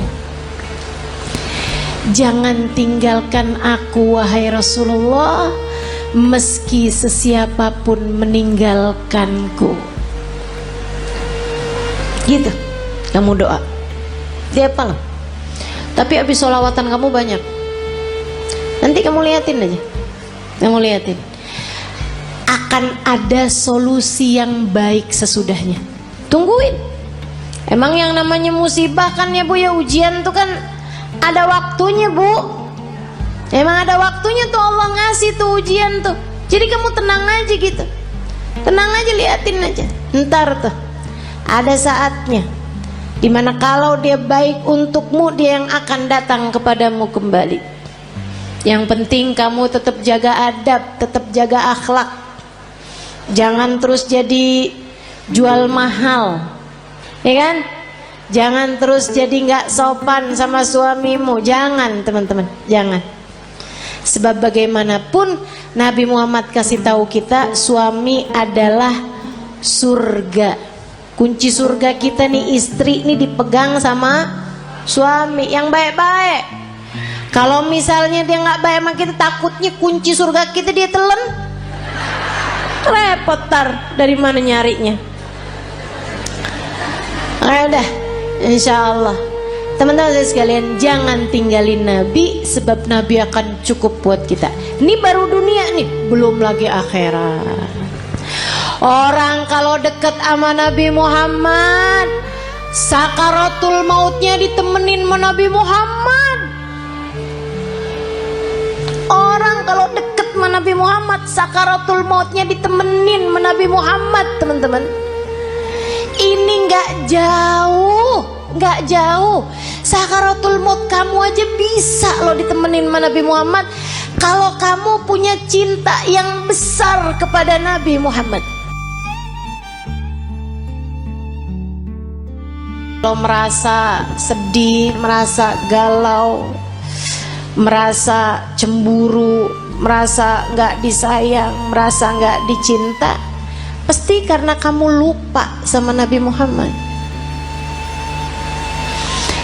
Jangan tinggalkan aku wahai Rasulullah, meski sesiapapun meninggalkanku. Gitu kamu doa. Dia apa loh? Tapi habis sholawatan kamu banyak. Nanti kamu liatin aja. Kamu liatin. Akan ada solusi yang baik sesudahnya. Tungguin. Emang yang namanya musibah kan ya Bu ya, ujian tuh kan ada waktunya Bu. Emang ada waktunya tuh Allah ngasih tuh ujian tuh. Jadi kamu tenang aja gitu. Tenang aja, liatin aja. Ntar tuh ada saatnya dimana kalau dia baik untukmu, dia yang akan datang kepadamu kembali. Yang penting kamu tetap jaga adab, tetap jaga akhlak. Jangan terus jadi jual mahal, ya kan? Jangan terus jadi nggak sopan sama suamimu. Jangan teman-teman, jangan. Sebab bagaimanapun Nabi Muhammad kasih tahu kita, suami adalah surga. Kunci surga kita nih, istri nih dipegang sama suami yang baik-baik. Kalau misalnya dia nggak baik sama kita, takutnya kunci surga kita dia telan, repot tar dari mana nyarinya. Udah, insya Allah teman-teman sekalian, jangan tinggalin Nabi, sebab Nabi akan cukup buat kita. Ini baru dunia nih, belum lagi akhirat. Orang kalau deket sama Nabi Muhammad, sakaratul mautnya ditemenin sama Nabi Muhammad. Orang kalau deket sama Nabi Muhammad, sakaratul mautnya ditemenin sama Nabi Muhammad, teman-teman. Ini nggak jauh, nggak jauh. Sakaratul maut kamu aja bisa loh ditemenin sama Nabi Muhammad, kalau kamu punya cinta yang besar kepada Nabi Muhammad. Kalau merasa sedih, merasa galau, merasa cemburu, merasa nggak disayang, merasa nggak dicinta, pasti karena kamu lupa sama Nabi Muhammad.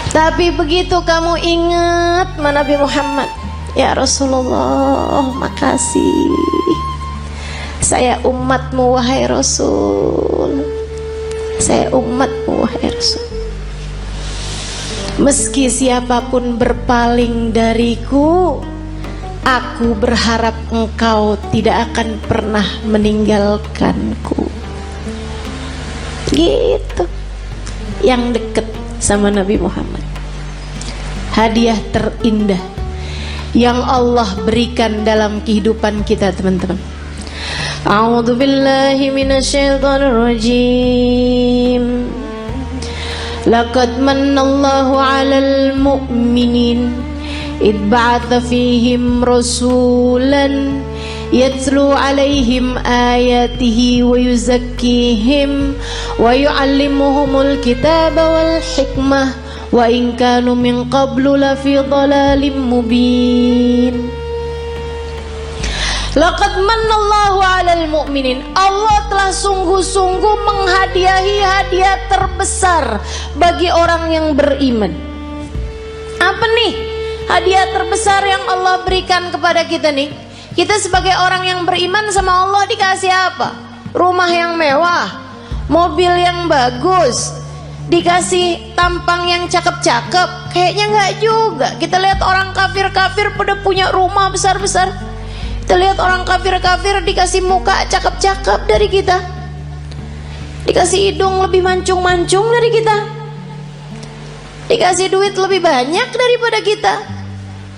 Tapi begitu kamu ingat sama Nabi Muhammad, ya Rasulullah, makasih, saya umatmu wahai Rasul, saya umatmu wahai Rasul. Meski siapapun berpaling dariku, aku berharap engkau tidak akan pernah meninggalkanku. Gitu. Yang deket sama Nabi Muhammad, hadiah terindah yang Allah berikan dalam kehidupan kita, teman-teman. A'udzubillahi minasyaitonir rajim. Laqad manallahu 'alal mu'minin id ba'atha fihim rasulan yatlu 'alaihim ayatihi wa yuzakkihim wa yu'allimuhumul kitaba wal hikmah wa in kanu min qablu lafi dhalalim mubin. Laqad manallahu 'alal mu'minin. Allah telah sungguh-sungguh menghadiahi hadiah terbesar bagi orang yang beriman. Apa nih hadiah terbesar yang Allah berikan kepada kita nih? Kita sebagai orang yang beriman sama Allah dikasih apa? Rumah yang mewah, mobil yang bagus, dikasih tampang yang cakep-cakep. Kayaknya nggak juga. Kita lihat orang kafir-kafir pada punya rumah besar-besar. Kita lihat orang kafir-kafir dikasih muka cakep-cakep dari kita, dikasih hidung lebih mancung-mancung dari kita, dikasih duit lebih banyak daripada kita.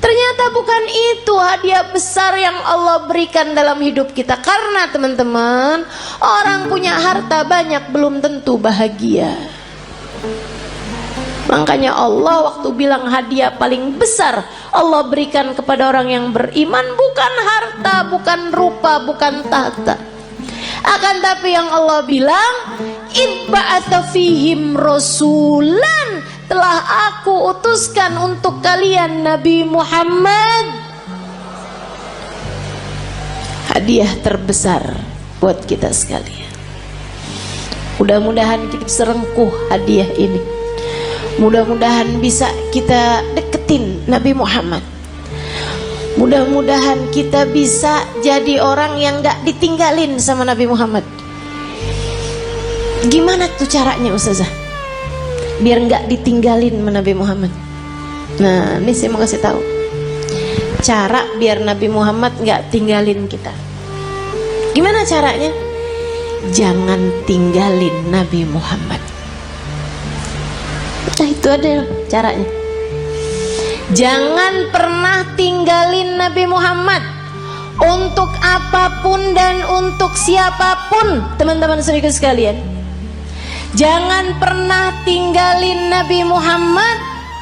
Ternyata bukan itu hadiah besar yang Allah berikan dalam hidup kita. Karena teman-teman, orang punya harta banyak belum tentu bahagia. Makanya Allah waktu bilang hadiah paling besar Allah berikan kepada orang yang beriman bukan harta, bukan rupa, bukan tahta. Akan tapi yang Allah bilang, id ba'atha fihim rasulan, telah aku utuskan untuk kalian Nabi Muhammad. Hadiah terbesar buat kita sekalian. Mudah-mudahan kita serengkuh hadiah ini. Mudah-mudahan bisa kita deketin Nabi Muhammad. Mudah-mudahan kita bisa jadi orang yang gak ditinggalin sama Nabi Muhammad. Gimana tuh caranya Ustazah biar gak ditinggalin sama Nabi Muhammad? Nah, ini saya mau kasih tahu cara biar Nabi Muhammad gak tinggalin kita. Gimana caranya? Jangan tinggalin Nabi Muhammad. Nah, itu ada caranya. Jangan pernah tinggalin Nabi Muhammad untuk apapun dan untuk siapapun, teman-teman saudara sekalian. Jangan pernah tinggalin Nabi Muhammad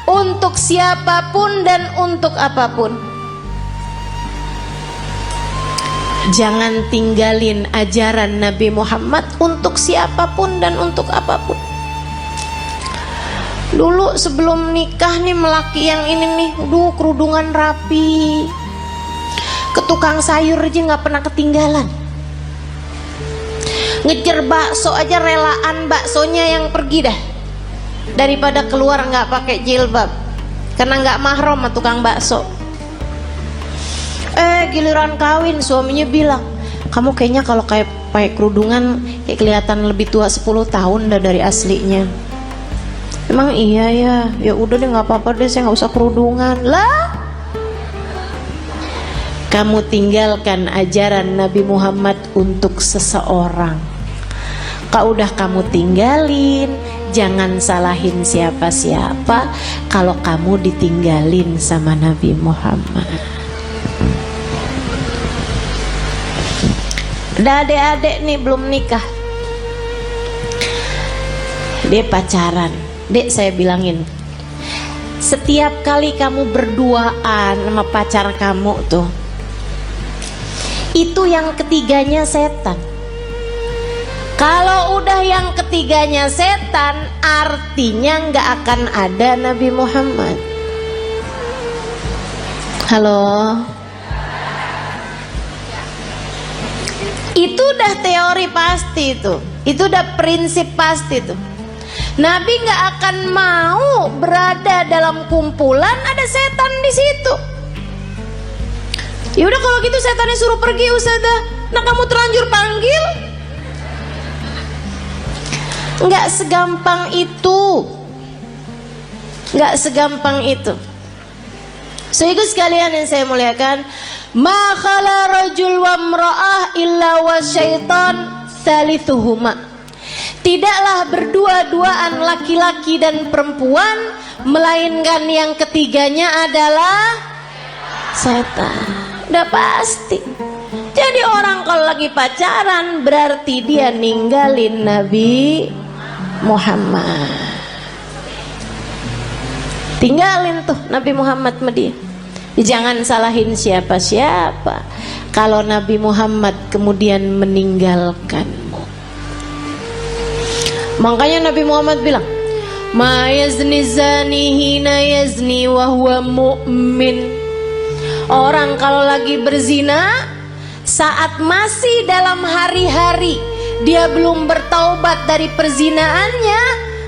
untuk siapapun dan untuk apapun. Jangan tinggalin ajaran Nabi Muhammad untuk siapapun dan untuk apapun. Dulu sebelum nikah nih, melaki yang ini nih, kerudungan rapi, ke tukang sayur aja nggak pernah ketinggalan. Ngejar bakso aja relaan baksonya yang pergi dah, daripada keluar nggak pakai jilbab, karena nggak mahram sama tukang bakso. Giliran kawin suaminya bilang, kamu kayaknya kalau kayak pakai kerudungan kayak kelihatan lebih tua 10 tahun dah dari aslinya. Emang iya ya, ya udah deh nggak apa-apa deh, saya nggak usah kerudungan lah. Kamu tinggalkan ajaran Nabi Muhammad untuk seseorang, kalau udah kamu tinggalin, jangan salahin siapa-siapa kalau kamu ditinggalin sama Nabi Muhammad. Ada adik-adik nih belum nikah, dia pacaran. Dek, saya bilangin, setiap kali kamu berduaan sama pacar kamu tuh, itu yang ketiganya setan. Kalau udah yang ketiganya setan, artinya nggak akan ada Nabi Muhammad. Halo? Itu udah teori pasti tuh, itu udah prinsip pasti tuh. Nabi nggak akan mau berada dalam kumpulan ada setan di situ. Ya udah kalau gitu setannya suruh pergi Ustazah. Nah kamu terlanjur panggil. Nggak segampang itu. Nggak segampang itu. Saudara sekalian yang saya muliakan, ma khala rajul wa imra'ah illa wa syaitan thalithuhuma. Tidaklah berdua-duaan laki-laki dan perempuan, melainkan yang ketiganya adalah setan. Udah pasti. Jadi orang kalau lagi pacaran berarti dia ninggalin Nabi Muhammad. Tinggalin tuh Nabi Muhammad sama dia. Jangan salahin siapa-siapa kalau Nabi Muhammad kemudian meninggalkanmu. Makanya Nabi Muhammad bilang, ma yazni zani hina yazni wa huwa mu'min. Orang kalau lagi berzina saat masih dalam hari-hari dia belum bertaubat dari perzinaannya,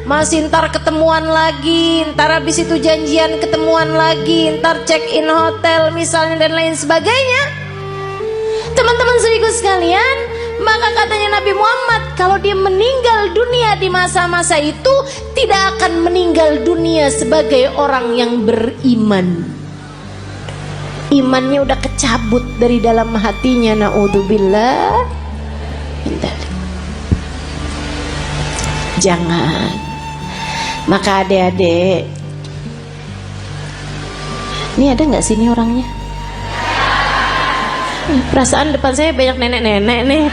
masih ntar ketemuan lagi, ntar habis itu janjian ketemuan lagi, ntar check in hotel misalnya dan lain sebagainya. Teman-teman saudaraku sekalian, maka katanya Nabi Muhammad, kalau dia meninggal dunia di masa-masa itu, tidak akan meninggal dunia sebagai orang yang beriman. Imannya udah kecabut dari dalam hatinya, naudzubillah. Jangan. Maka adik-adik, ini ada nggak sini orangnya? Perasaan depan saya banyak nenek-nenek nih.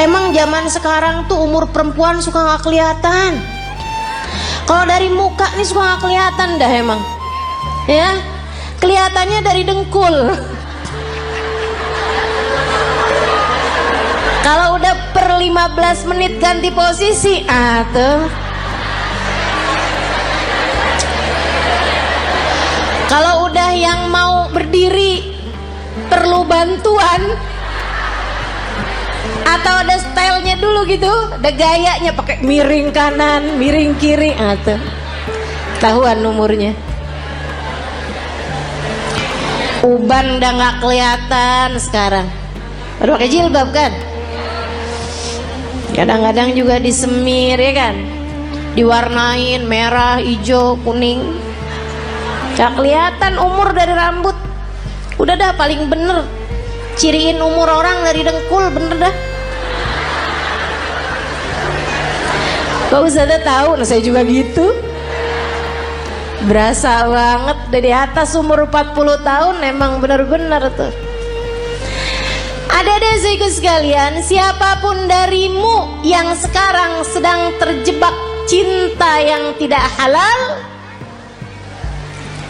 Emang zaman sekarang tuh umur perempuan suka nggak kelihatan. Kalau dari muka nih suka nggak kelihatan dah emang. Ya, kelihatannya dari dengkul. Kalau udah per 15 menit ganti posisi, tuh. Kalau udah yang mau berdiri perlu bantuan atau ada stylenya lihat dulu gitu, ada gayanya pakai miring kanan, miring kiri, tuh tahuan umurnya. Uban udah nggak kelihatan sekarang, baru pakai jilbab kan. Kadang-kadang juga disemir ya kan, diwarnain merah, hijau, kuning, gak kelihatan umur dari rambut. Udah dah, paling bener ciriin umur orang dari dengkul, bener dah. Kok Ustazah tahu? Nah saya juga gitu, berasa banget dari atas umur 40 tahun, emang bener-bener tuh. Adik-adik saudaraku sekalian, siapapun darimu yang sekarang sedang terjebak cinta yang tidak halal,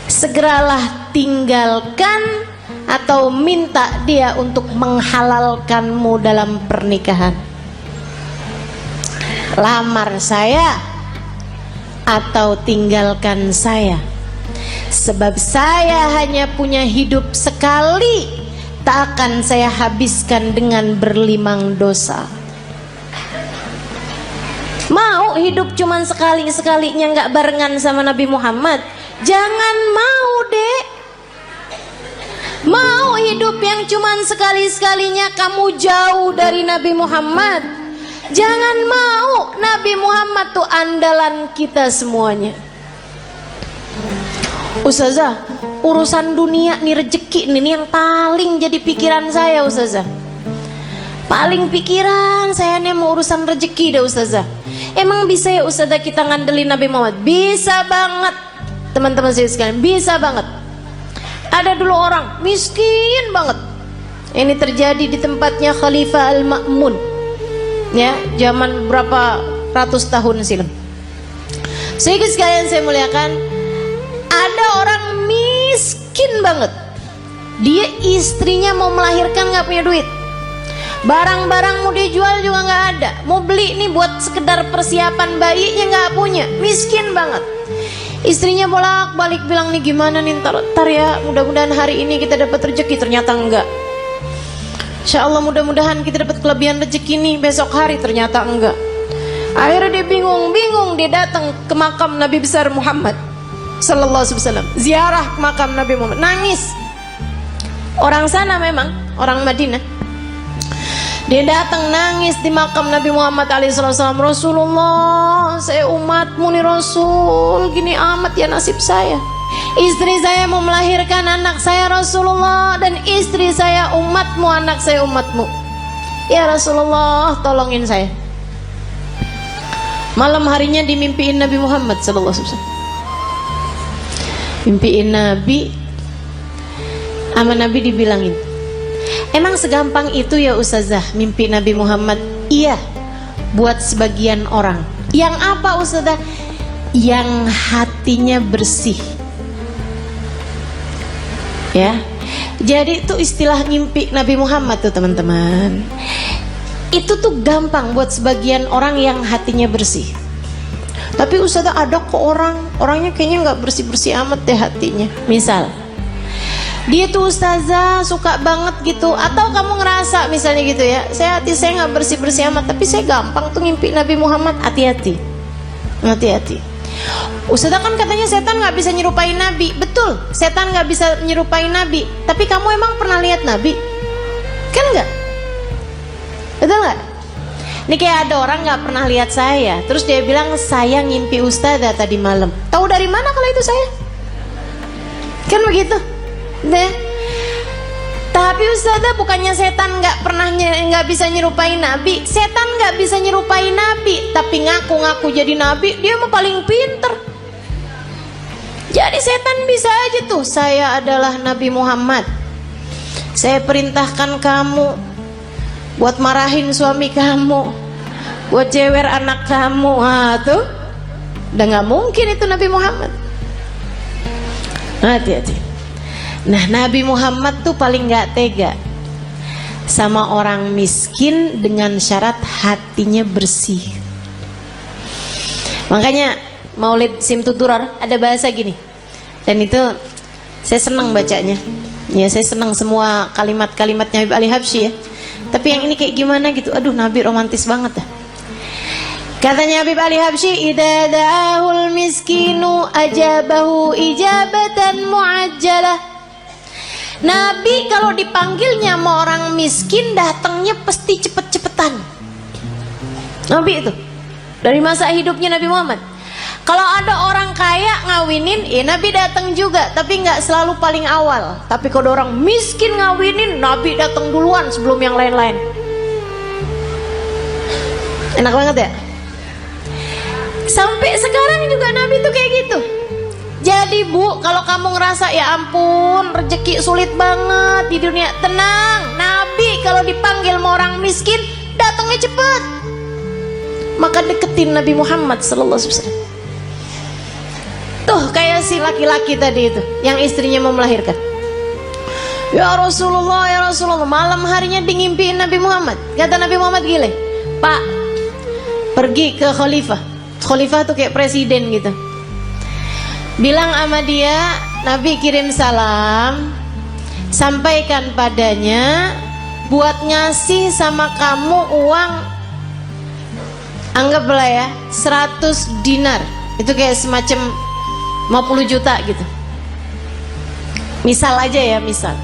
segeralah tinggalkan atau minta dia untuk menghalalkanmu dalam pernikahan. Lamar saya atau tinggalkan saya, sebab saya hanya punya hidup sekali, tak akan saya habiskan dengan berlimang dosa. Mau hidup cuman sekali-sekalinya nggak barengan sama Nabi Muhammad? Jangan mau, Dek. Mau hidup yang cuman sekali-sekalinya kamu jauh dari Nabi Muhammad? Jangan mau. Nabi Muhammad tuh andalan kita semuanya. Ustazah, urusan dunia nih, rezeki nih yang paling jadi pikiran saya Ustazah. Paling pikiran saya nih mau urusan rezeki deh Ustazah. Emang bisa ya Ustazah kita ngandelin Nabi Muhammad? Bisa banget teman-teman saya sekalian, bisa banget. Ada dulu orang miskin banget, ini terjadi di tempatnya Khalifah Al-Ma'mun ya, zaman berapa ratus tahun silam. Sehingga sekalian saya muliakan, ada orang miskin banget, dia istrinya mau melahirkan gak punya duit, barang-barang mau dijual juga gak ada, mau beli nih buat sekedar persiapan bayinya gak punya, miskin banget. Istrinya bolak-balik bilang nih gimana nih, ntar ya, mudah-mudahan hari ini kita dapat rezeki, ternyata enggak. Insya Allah mudah-mudahan kita dapat kelebihan rezeki nih besok hari, ternyata enggak. Akhirnya dia bingung, dia datang ke makam Nabi besar Muhammad Sallallahu Alaihi Wasallam, ziarah ke makam Nabi Muhammad, nangis. Orang sana memang, orang Madinah. Dia datang nangis di makam Nabi Muhammad SAW. Rasulullah, saya umatmu nih Rasul, gini amat ya nasib saya. Istri saya mau melahirkan anak saya Rasulullah, dan istri saya umatmu, anak saya umatmu. Ya Rasulullah, tolongin saya. Malam harinya dimimpiin Nabi Muhammad SAW. Mimpiin Nabi, sama Nabi dibilangin, emang segampang itu ya Ustazah mimpi Nabi Muhammad? Iya, buat sebagian orang. Yang apa Ustazah? Yang hatinya bersih. Ya, jadi itu istilah mimpi Nabi Muhammad tuh teman-teman. Itu tuh gampang buat sebagian orang yang hatinya bersih. Tapi Ustazah ada kok orangnya kayaknya nggak bersih-bersih amat deh hatinya. Misal dia tuh Ustazah suka banget gitu, atau kamu ngerasa misalnya gitu ya, hati saya nggak bersih-bersih amat, tapi saya gampang tuh ngimpi Nabi Muhammad. Hati-hati. Ustazah kan katanya setan nggak bisa nyerupai Nabi. Betul, setan nggak bisa nyerupai Nabi. Tapi kamu emang pernah lihat Nabi? Kan nggak? Betul nggak? Ini kayak ada orang nggak pernah lihat saya, terus dia bilang saya ngimpi Ustazah tadi malam. Tahu dari mana kalau itu saya? Kan begitu. Deh. Tapi Ustazah bukannya setan nggak bisa nyerupai Nabi. Setan nggak bisa nyerupai Nabi, tapi ngaku-ngaku jadi Nabi, dia mah paling pinter. Jadi setan bisa aja tuh, saya adalah Nabi Muhammad, saya perintahkan kamu buat marahin suami kamu, buat jewer anak kamu. Tuh udah nggak mungkin itu Nabi Muhammad. Hati-hati. Nah, Nabi Muhammad tuh paling gak tega sama orang miskin dengan syarat hatinya bersih. Makanya Maulid Simtuturar ada bahasa gini, dan itu saya senang bacanya. Ya, saya senang semua kalimat-kalimatnya Habib Ali Habsyi ya. Tapi yang ini kayak gimana gitu. Aduh, Nabi romantis banget dah. Katanya Habib Ali Habsyi, idza da'ahul miskinu ajabahu ijabatan muajjalah. Nabi kalau dipanggilnya sama orang miskin datangnya pasti cepet-cepetan. Nabi itu dari masa hidupnya Nabi Muhammad. Kalau ada orang kaya ngawinin, Nabi datang juga, tapi nggak selalu paling awal. Tapi kalau orang miskin ngawinin, Nabi datang duluan sebelum yang lain-lain. Enak banget ya. Sampai sekarang juga Nabi tuh kayak gitu. Jadi Bu, kalau kamu ngerasa ya ampun rezeki sulit banget di dunia, tenang. Nabi kalau dipanggil sama orang miskin datangnya cepet. Maka deketin Nabi Muhammad sallallahu alaihi wasallam. Tuh kayak si laki-laki tadi itu yang istrinya mau melahirkan. Ya Rasulullah, malam harinya ngimpiin Nabi Muhammad. Kata Nabi Muhammad gile, Pak, pergi ke khalifah. Khalifah tuh kayak presiden gitu. Bilang sama dia, Nabi kirim salam, sampaikan padanya buat ngasih sama kamu uang, anggaplah ya 100 dinar. Itu kayak semacam 50 juta gitu. Misal aja ya, misal.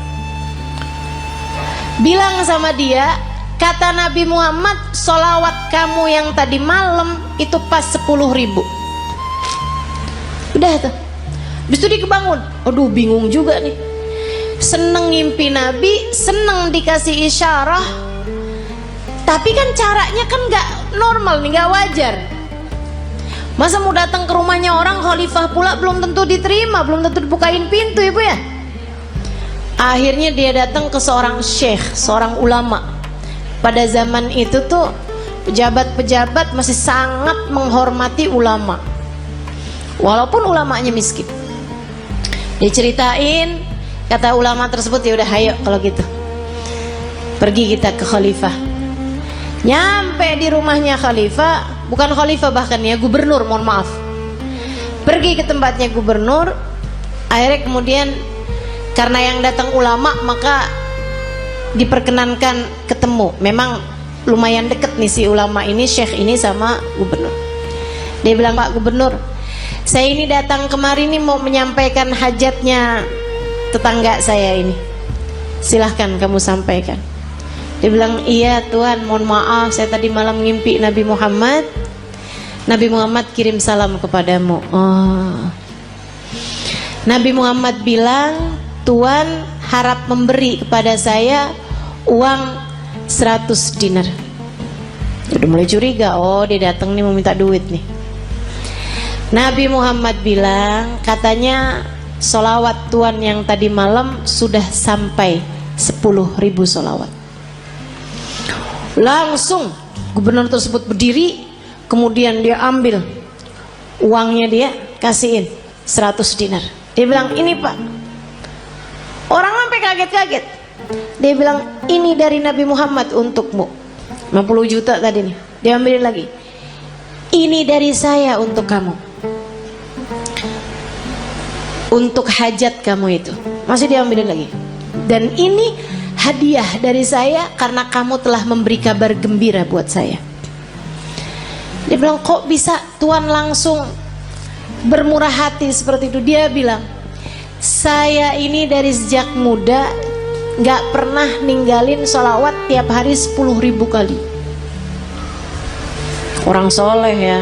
Bilang sama dia, kata Nabi Muhammad, sholawat kamu yang tadi malam itu pas 10.000. Udah tuh. Habis itu dia kebangun. Aduh, bingung juga nih. Seneng ngimpi Nabi, seneng dikasih isyarah. Tapi kan caranya kan gak normal nih, gak wajar. Masa mau datang ke rumahnya orang khalifah pula belum tentu diterima, belum tentu dibukain pintu, Ibu ya. Akhirnya dia datang ke seorang syekh, seorang ulama. Pada zaman itu tuh pejabat-pejabat masih sangat menghormati ulama, walaupun ulamanya miskin. Diceritain, kata ulama tersebut, ya udah ayo kalau gitu pergi kita ke khalifah. Nyampe di rumahnya khalifah, bukan khalifah bahkan ya, gubernur, mohon maaf. Pergi ke tempatnya gubernur. Akhirnya kemudian karena yang datang ulama, maka diperkenankan ketemu. Memang lumayan deket nih si ulama ini, syekh ini sama gubernur. Dia bilang, Pak Gubernur, saya ini datang kemari nih mau menyampaikan hajatnya tetangga saya ini. Silahkan kamu sampaikan. Dia bilang, iya Tuhan, mohon maaf, saya tadi malam ngimpi Nabi Muhammad. Nabi Muhammad kirim salam kepadamu. Oh. Nabi Muhammad bilang, Tuhan harap memberi kepada saya uang 100 dinar. Udah mulai curiga, oh dia datang nih mau minta duit nih. Nabi Muhammad bilang, katanya sholawat Tuhan yang tadi malam sudah sampai 10.000 sholawat. Langsung gubernur tersebut berdiri, kemudian dia ambil uangnya, dia kasihin 100 dinar. Dia bilang, ini Pak. Orang sampai kaget-kaget. Dia bilang, ini dari Nabi Muhammad untukmu. 50 juta tadi nih. Dia ambilin lagi. Ini dari saya untuk kamu, untuk hajat kamu itu. Masih diambilin lagi. Dan ini hadiah dari saya karena kamu telah memberi kabar gembira buat saya. Dia bilang, kok bisa Tuhan langsung bermurah hati seperti itu? Dia bilang, saya ini dari sejak muda gak pernah ninggalin sholawat tiap hari 10.000 kali. Orang soleh ya,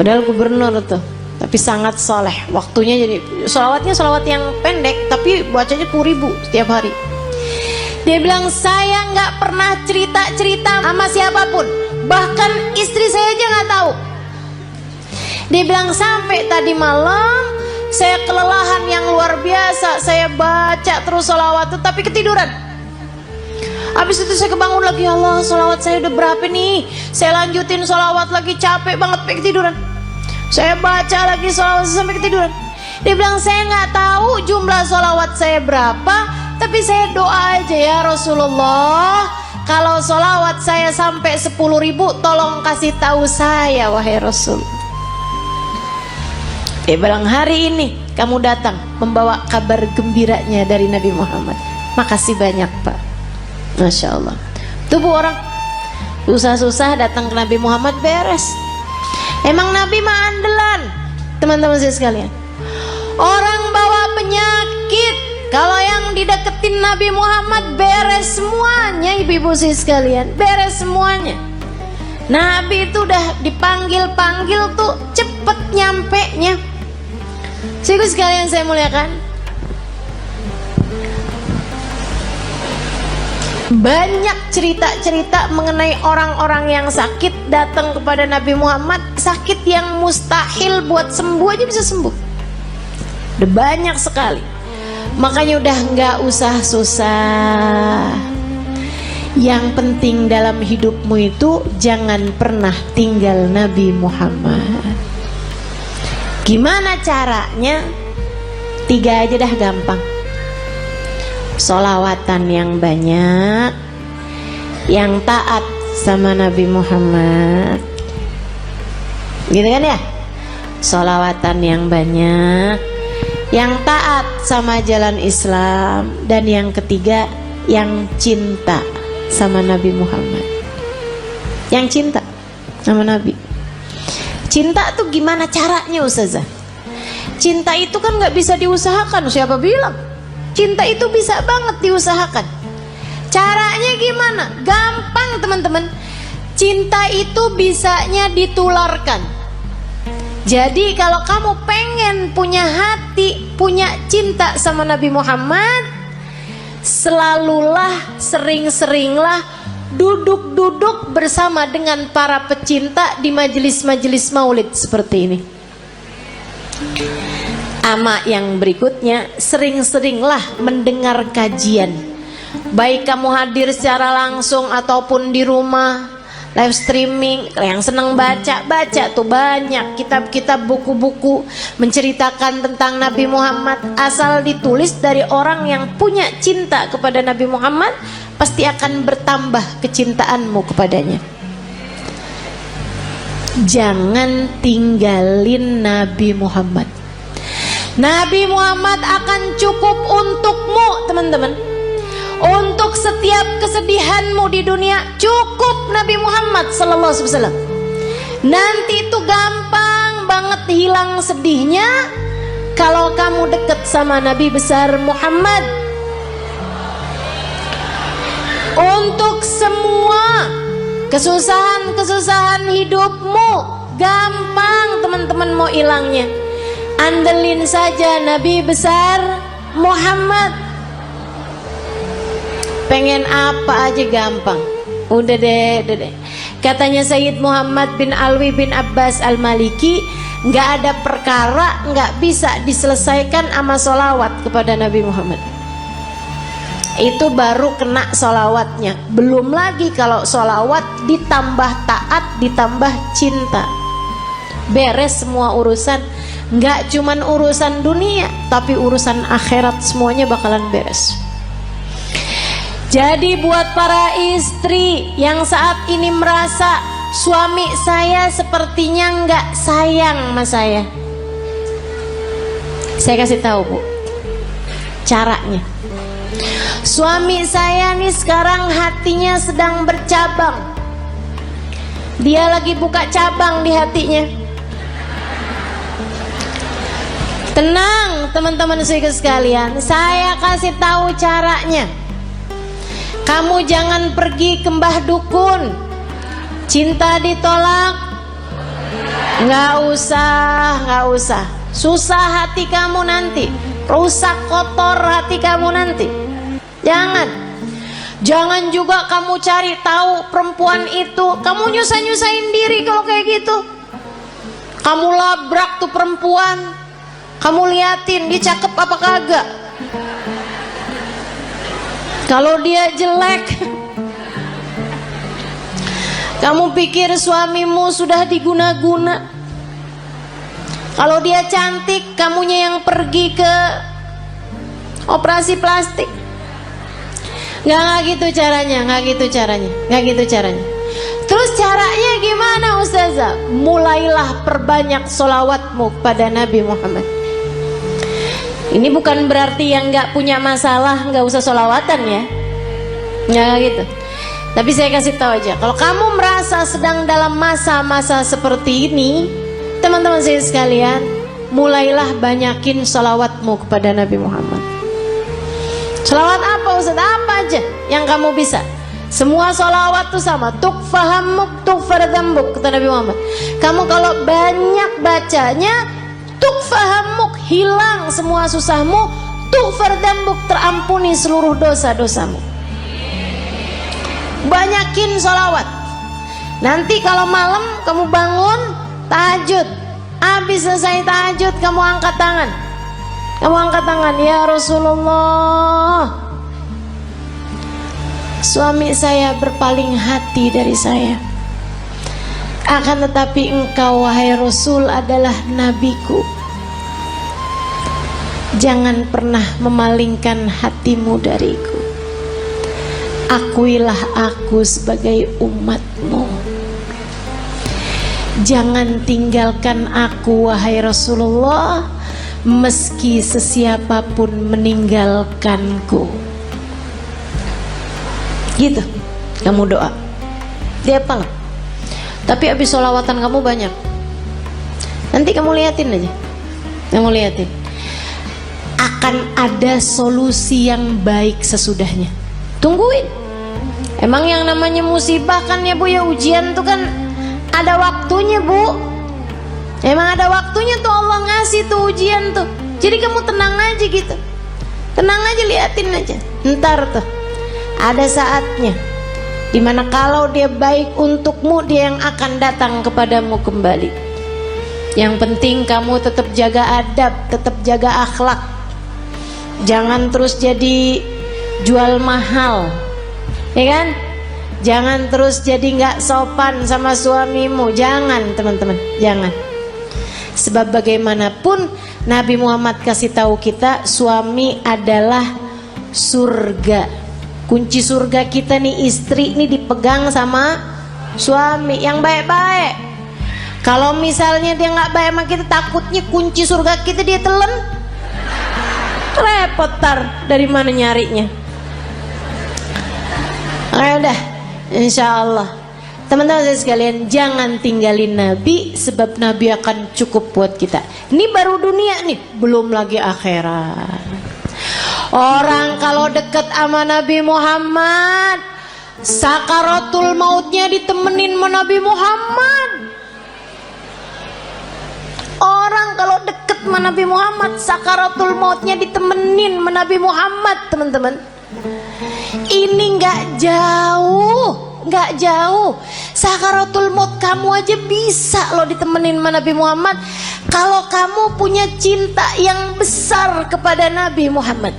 padahal gubernur tuh, tapi sangat soleh. Waktunya jadi sholawatnya sholawat yang pendek, tapi bacanya 10.000 setiap hari. Dia bilang, saya nggak pernah cerita-cerita sama siapapun, bahkan istri saya aja nggak tahu. Dia bilang, sampai tadi malam saya kelelahan yang luar biasa, saya baca terus sholawat itu tapi ketiduran. Habis itu saya kebangun lagi, Allah, sholawat saya udah berapa nih? Saya lanjutin sholawat lagi, capek banget, sampai ketiduran. Saya baca lagi sholawat sampai ketiduran. Dia bilang, saya nggak tahu jumlah sholawat saya berapa, tapi saya doa aja, ya Rasulullah, kalau sholawat saya sampai 10.000, tolong kasih tahu saya, wahai Rasul. Dia bilang, hari ini kamu datang membawa kabar gembiranya dari Nabi Muhammad. Makasih banyak Pak. Masya Allah. Tuh bu, orang susah-susah datang ke Nabi Muhammad beres. Emang Nabi mah andalan, teman-teman saya sekalian. Orang bawa penyakit, kalau yang dideketin Nabi Muhammad beres semuanya, ibu-ibu saya sekalian, beres semuanya. Nabi itu udah dipanggil-panggil tuh cepet nyampe-nya. Ibu sekalian saya muliakan, banyak cerita-cerita mengenai orang-orang yang sakit datang kepada Nabi Muhammad, sakit yang mustahil buat sembuh aja bisa sembuh. Udah banyak sekali. Makanya udah nggak usah susah. Yang penting dalam hidupmu itu jangan pernah tinggal Nabi Muhammad. Gimana caranya? 3 aja dah gampang. Sholawatan yang banyak, yang taat sama Nabi Muhammad, gitu kan ya? Sholawatan yang banyak, yang taat sama jalan Islam, dan yang ketiga yang cinta sama Nabi Muhammad. Yang cinta sama Nabi. Cinta tuh gimana caranya Ustazah? Cinta itu kan gak bisa diusahakan. Siapa bilang? Cinta itu bisa banget diusahakan. Caranya gimana? Gampang teman-teman. Cinta itu bisanya ditularkan. Jadi kalau kamu pengen punya hati, punya cinta sama Nabi Muhammad, selalulah, sering-seringlah duduk-duduk bersama dengan para pecinta di majelis-majelis maulid seperti ini. Ama yang berikutnya, sering-seringlah mendengar kajian. Baik kamu hadir secara langsung ataupun di rumah, live streaming. Yang senang baca tuh banyak kitab-kitab, buku-buku menceritakan tentang Nabi Muhammad. Asal ditulis dari orang yang punya cinta kepada Nabi Muhammad, pasti akan bertambah kecintaanmu kepadanya. Jangan tinggalin Nabi Muhammad. Nabi Muhammad akan cukup untukmu teman-teman. Untuk setiap kesedihanmu di dunia, cukup Nabi Muhammad sallallahu alaihi wasallam. Nanti itu gampang banget hilang sedihnya kalau kamu deket sama Nabi besar Muhammad. Untuk semua kesusahan-kesusahan hidupmu, gampang teman-teman mau hilangnya. Andelin saja Nabi besar Muhammad. Pengen apa aja gampang. Udah deh. Katanya Sayyid Muhammad bin Alwi bin Abbas al-Maliki, nggak ada perkara nggak bisa diselesaikan sama sholawat kepada Nabi Muhammad. Itu baru kena sholawatnya. Belum lagi kalau sholawat ditambah taat, ditambah cinta, beres semua urusan. Nggak cuman urusan dunia, tapi urusan akhirat semuanya bakalan beres. Jadi buat para istri yang saat ini merasa suami saya sepertinya nggak sayang sama saya kasih tahu bu, caranya. Suami saya nih sekarang hatinya sedang bercabang. Dia lagi buka cabang di hatinya. Tenang teman-teman sekalian, saya kasih tahu caranya. Kamu jangan pergi ke mbah dukun. Cinta ditolak, nggak usah. Susah hati kamu nanti, rusak kotor hati kamu nanti. Jangan juga kamu cari tahu perempuan itu. Kamu nyusahin diri kalau kayak gitu. Kamu labrak tuh perempuan, kamu liatin dia cakep apa kagak. Kalau dia jelek, kamu pikir suamimu sudah diguna-guna. Kalau dia cantik, kamunya yang pergi ke operasi plastik. Nggak gitu caranya. Terus caranya gimana Ustazah? Mulailah perbanyak sholawatmu pada Nabi Muhammad. Ini bukan berarti yang nggak punya masalah nggak usah sholawatan ya, nggak gitu. Tapi saya kasih tahu aja, kalau kamu merasa sedang dalam masa-masa seperti ini, teman-teman saya sekalian, mulailah banyakin salawatmu kepada Nabi Muhammad. Salawat apa Ustaz? Apa aja yang kamu bisa. Semua salawat itu sama. Tukfahammuk tukfardambuk, kata Nabi Muhammad. Kamu kalau banyak bacanya, tukfahammuk, hilang semua susahmu, tukfardambuk, terampuni seluruh dosa-dosamu. Banyakin sholawat. Nanti kalau malam kamu bangun tahajud, habis selesai tahajud kamu angkat tangan. Kamu angkat tangan, ya Rasulullah, suami saya berpaling hati dari saya, akan tetapi engkau wahai Rasul adalah nabiku. Jangan pernah memalingkan hatimu dariku. Akuilah aku sebagai umatmu. Jangan tinggalkan aku wahai Rasulullah, meski sesiapapun meninggalkanku. Gitu kamu doa. Dia apalah. Tapi habis sholawatan kamu banyak. Nanti kamu liatin aja. Kamu liatin, akan ada solusi yang baik sesudahnya. Tungguin. Emang yang namanya musibah kan ya Bu ya, ujian tuh kan ada waktunya Bu. Emang ada waktunya tuh Allah ngasih tuh ujian tuh. Jadi kamu tenang aja gitu. Tenang aja, liatin aja. Ntar tuh ada saatnya dimana kalau dia baik untukmu, dia yang akan datang kepadamu kembali. Yang penting kamu tetap jaga adab, tetap jaga akhlak. Jangan terus jadi jual mahal, ya kan? Jangan terus jadi nggak sopan sama suamimu. Jangan teman-teman, jangan. Sebab bagaimanapun Nabi Muhammad kasih tahu kita, suami adalah surga. Kunci surga kita nih, istri nih dipegang sama suami yang baik-baik. Kalau misalnya dia nggak baik sama kita, takutnya kunci surga kita dia telan, repot tar dari mana nyarinya. Ayo dah, insya Allah teman-teman saya sekalian, jangan tinggalin Nabi, sebab Nabi akan cukup buat kita. Ini baru dunia nih, belum lagi akhirat. Orang kalau dekat sama Nabi Muhammad, sakaratul mautnya ditemenin sama Nabi Muhammad. Orang kalau dekat sama Nabi Muhammad, sakaratul mautnya ditemenin sama Nabi Muhammad, teman-teman. Ini nggak jauh, nggak jauh. Sakaratul maut kamu aja bisa loh ditemenin sama Nabi Muhammad, kalau kamu punya cinta yang besar kepada Nabi Muhammad.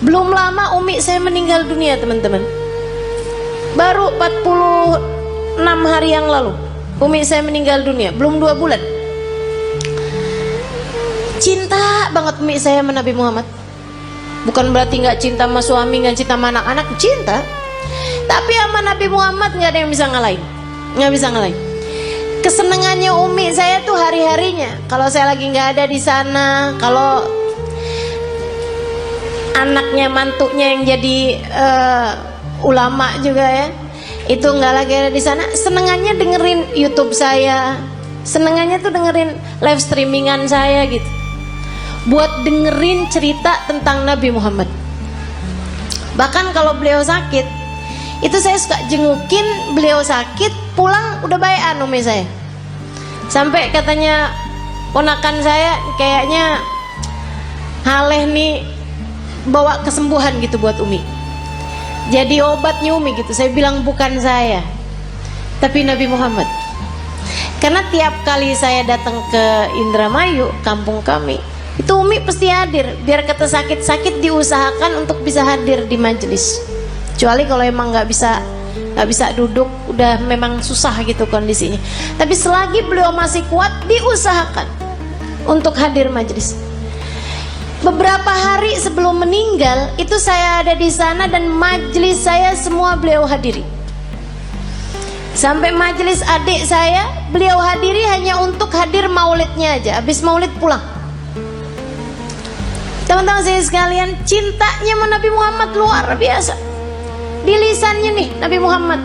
Belum lama umi saya meninggal dunia teman-teman. Baru 46 hari yang lalu umi saya meninggal dunia, belum 2 bulan. Cinta banget umi saya sama Nabi Muhammad. Bukan berarti nggak cinta sama suami, nggak cinta sama anak-anak, cinta. Tapi sama Nabi Muhammad nggak ada yang bisa ngalahin, nggak bisa ngalahin. Kesenangannya umi saya tuh hari-harinya. Kalau saya lagi nggak ada di sana, kalau anaknya mantunya yang jadi ulama juga ya, itu nggak lagi ada di sana, senengannya dengerin YouTube saya, senengannya tuh dengerin live streamingan saya gitu. Buat dengerin cerita tentang Nabi Muhammad. Bahkan kalau beliau sakit, itu saya suka jengukin beliau sakit, pulang udah baik umi saya. Sampai katanya ponakan saya, kayaknya Haleh nih bawa kesembuhan gitu buat umi. Jadi obatnya umi gitu. Saya bilang bukan saya, tapi Nabi Muhammad. Karena tiap kali saya datang ke Indramayu, kampung kami, itu umi pasti hadir. Biar kata sakit-sakit diusahakan untuk bisa hadir di majelis. Kecuali kalau emang nggak bisa duduk, udah memang susah gitu kondisinya. Tapi selagi beliau masih kuat, diusahakan untuk hadir majelis. Beberapa hari sebelum meninggal, itu saya ada di sana dan majelis saya semua beliau hadiri. Sampai majelis adik saya, beliau hadiri hanya untuk hadir maulidnya aja. Habis maulid pulang. Teman-teman saya sekalian, cintanya sama Nabi Muhammad luar biasa. di lisannya nih Nabi Muhammad,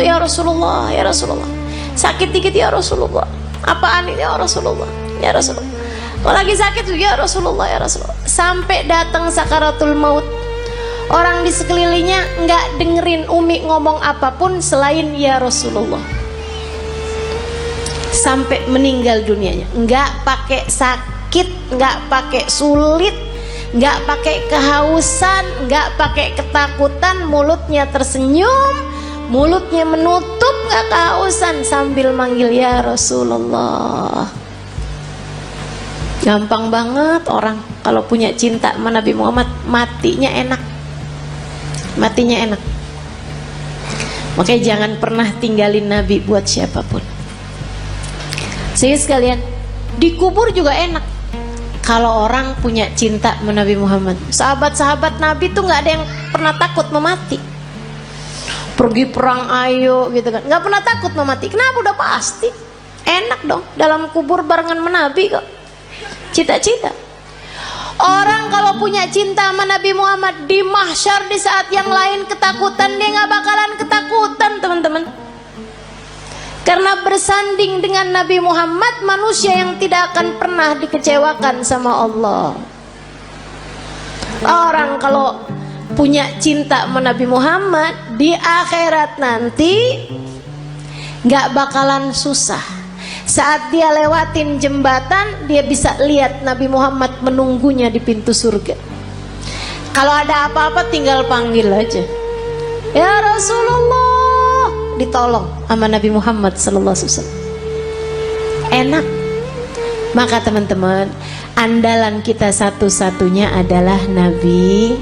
ya Rasulullah, ya Rasulullah, sakit dikit ya Rasulullah, apaan ini ya Rasulullah, ya Rasulullah, kalau lagi sakit ya Rasulullah, ya Rasulullah, sampai datang sakaratul maut. Orang di sekelilingnya nggak dengerin Umi ngomong apapun selain ya Rasulullah, sampai meninggal dunianya. Nggak pakai sakit, nggak pakai sulit, nggak pakai kehausan, nggak pakai ketakutan, mulutnya tersenyum, mulutnya menutup, nggak kehausan, sambil manggil ya Rasulullah. Gampang banget orang kalau punya cinta sama Nabi Muhammad, matinya enak, matinya enak. Makanya jangan pernah tinggalin Nabi buat siapapun. Sehingga sekalian, dikubur juga enak kalau orang punya cinta sama Nabi Muhammad. Sahabat-sahabat Nabi tuh nggak ada yang pernah takut memati. Pergi perang ayo gitu kan, nggak pernah takut memati. Kenapa? Udah pasti enak dong dalam kubur barengan sama Nabi kok. Cita-cita. Orang kalau punya cinta sama Nabi Muhammad, di mahsyar di saat yang lain ketakutan, dia nggak bakalan ketakutan, teman-teman. Karena bersanding dengan Nabi Muhammad, manusia yang tidak akan pernah dikecewakan sama Allah. Orang kalau punya cinta sama Nabi Muhammad, di akhirat nanti nggak bakalan susah. Saat dia lewatin jembatan, dia bisa lihat Nabi Muhammad menunggunya di pintu surga. Kalau ada apa-apa tinggal panggil aja, ya Rasulullah, ditolong sama Nabi Muhammad sallallahu alaihi wasallam. Enak. Maka teman-teman, andalan kita satu-satunya adalah Nabi.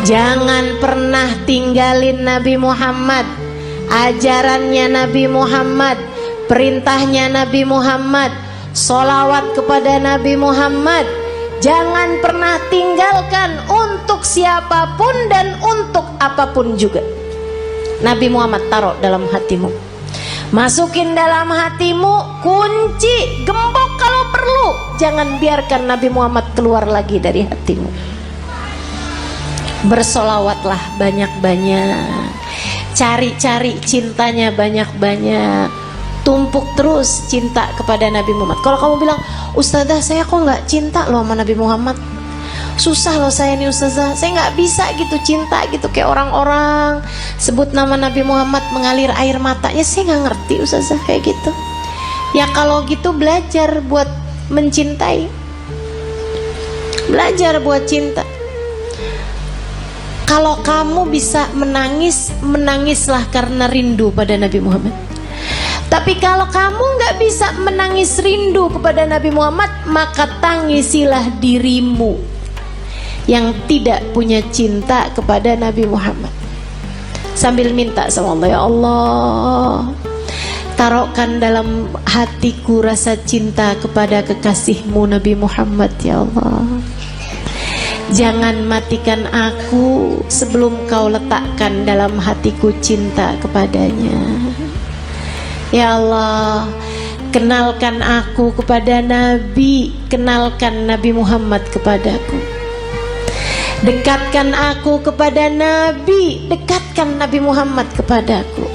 Jangan pernah tinggalin Nabi Muhammad, ajarannya Nabi Muhammad, perintahnya Nabi Muhammad, sholawat kepada Nabi Muhammad. Jangan pernah tinggalkan untuk siapapun dan untuk apapun juga. Nabi Muhammad taruh dalam hatimu, masukin dalam hatimu, kunci, gembok kalau perlu. Jangan biarkan Nabi Muhammad keluar lagi dari hatimu. Bersolawatlah banyak-banyak, cari-cari cintanya banyak-banyak. Tumpuk terus cinta kepada Nabi Muhammad. Kalau kamu bilang, Ustazah saya kok nggak cinta loh sama Nabi Muhammad, susah loh saya nih Ustazah, saya nggak bisa gitu cinta gitu kayak orang-orang sebut nama Nabi Muhammad mengalir air matanya, saya nggak ngerti Ustazah kayak gitu. Ya kalau gitu belajar buat mencintai, belajar buat cinta. Kalau kamu bisa menangis, menangislah karena rindu pada Nabi Muhammad. Tapi kalau kamu nggak bisa menangis rindu kepada Nabi Muhammad, maka tangisilah dirimu yang tidak punya cinta kepada Nabi Muhammad. Sambil minta sama Allah, ya Allah, taruhkan dalam hatiku rasa cinta kepada kekasihmu Nabi Muhammad, ya Allah. Jangan matikan aku sebelum kau letakkan dalam hatiku cinta kepadanya. Ya Allah, kenalkan aku kepada Nabi, kenalkan Nabi Muhammad kepadaku. Dekatkan aku kepada Nabi, dekatkan Nabi Muhammad kepadaku.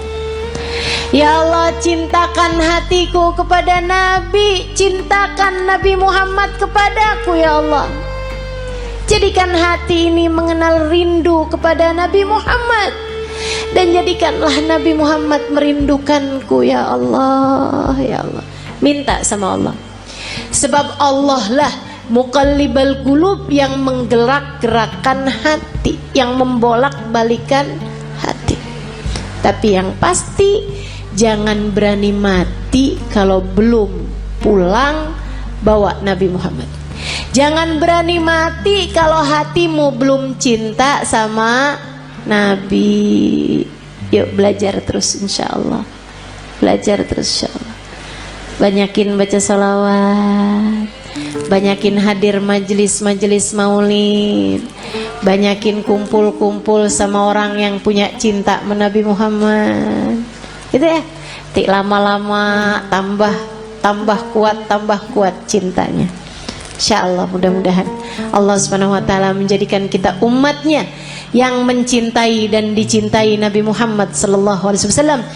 Ya Allah, cintakan hatiku kepada Nabi, cintakan Nabi Muhammad kepadaku, ya Allah. Jadikan hati ini mengenal rindu kepada Nabi Muhammad, dan jadikanlah Nabi Muhammad merindukanku, ya Allah, ya Allah. Minta sama Allah, sebab Allah lah muqallibal qulub, yang menggerak-gerakkan hati, yang membolak-balikan hati. Tapi yang pasti jangan berani mati kalau belum pulang bawa Nabi Muhammad. Jangan berani mati kalau hatimu belum cinta sama Nabi. Yuk belajar terus insyaallah, belajar terus insyaallah. Banyakin baca salawat, banyakin hadir majelis-majelis maulid, banyakin kumpul-kumpul sama orang yang punya cinta sama Nabi Muhammad. Gitu ya. Tik lama-lama tambah kuat cintanya. Insyaallah, mudah-mudahan Allah Subhanahu wa taala menjadikan kita umatnya yang mencintai dan dicintai Nabi Muhammad sallallahu alaihi wasallam,